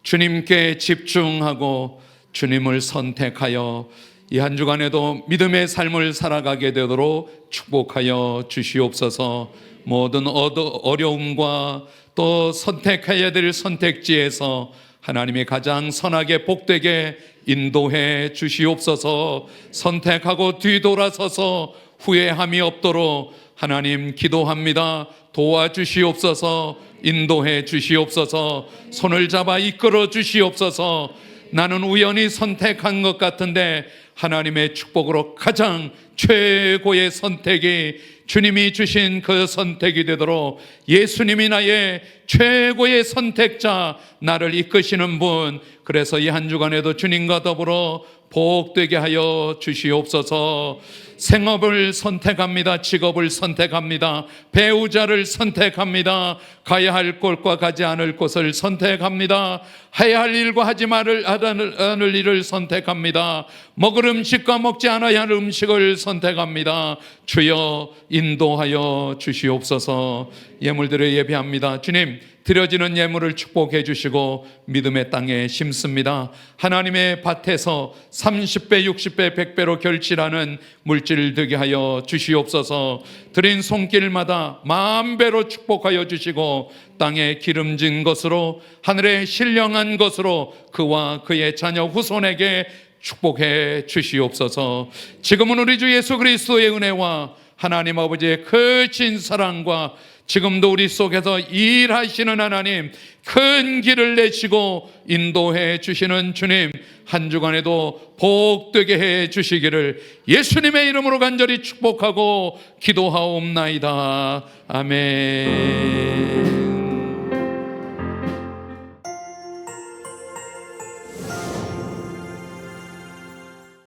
주님께 집중하고 주님을 선택하여 이 한 주간에도 믿음의 삶을 살아가게 되도록 축복하여 주시옵소서. 모든 어려움과 또 선택해야 될 선택지에서 하나님이 가장 선하게 복되게 인도해 주시옵소서. 선택하고 뒤돌아서서 후회함이 없도록 하나님 기도합니다. 도와주시옵소서. 인도해 주시옵소서. 손을 잡아 이끌어 주시옵소서. 나는 우연히 선택한 것 같은데 하나님의 축복으로 가장 최고의 선택이 주님이 주신 그 선택이 되도록 예수님이 나의 최고의 선택자, 나를 이끄시는 분, 그래서 이 한 주간에도 주님과 더불어 복되게 하여 주시옵소서. 생업을 선택합니다. 직업을 선택합니다. 배우자를 선택합니다. 가야 할 곳과 가지 않을 곳을 선택합니다. 해야 할 일과 하지 않을 일을 선택합니다. 먹을 음식과 먹지 않아야 할 음식을 선택합니다. 주여 인도하여 주시옵소서. 예물들을 예배합니다. 주님, 드려지는 예물을 축복해 주시고 믿음의 땅에 심습니다. 하나님의 밭에서 30배, 60배, 100배로 결실하는 물질 되게 하여 주시옵소서. 드린 손길마다 10,000배로 축복하여 주시고 땅에 기름진 것으로 하늘에 신령한 것으로 그와 그의 자녀 후손에게 축복해 주시옵소서. 지금은 우리 주 예수 그리스도의 은혜와 하나님 아버지의 크신 사랑과 지금도 우리 속에서 일하시는 하나님, 큰 길을 내시고 인도해 주시는 주님, 한 주간에도 복되게 해 주시기를 예수님의 이름으로 간절히 축복하고 기도하옵나이다. 아멘.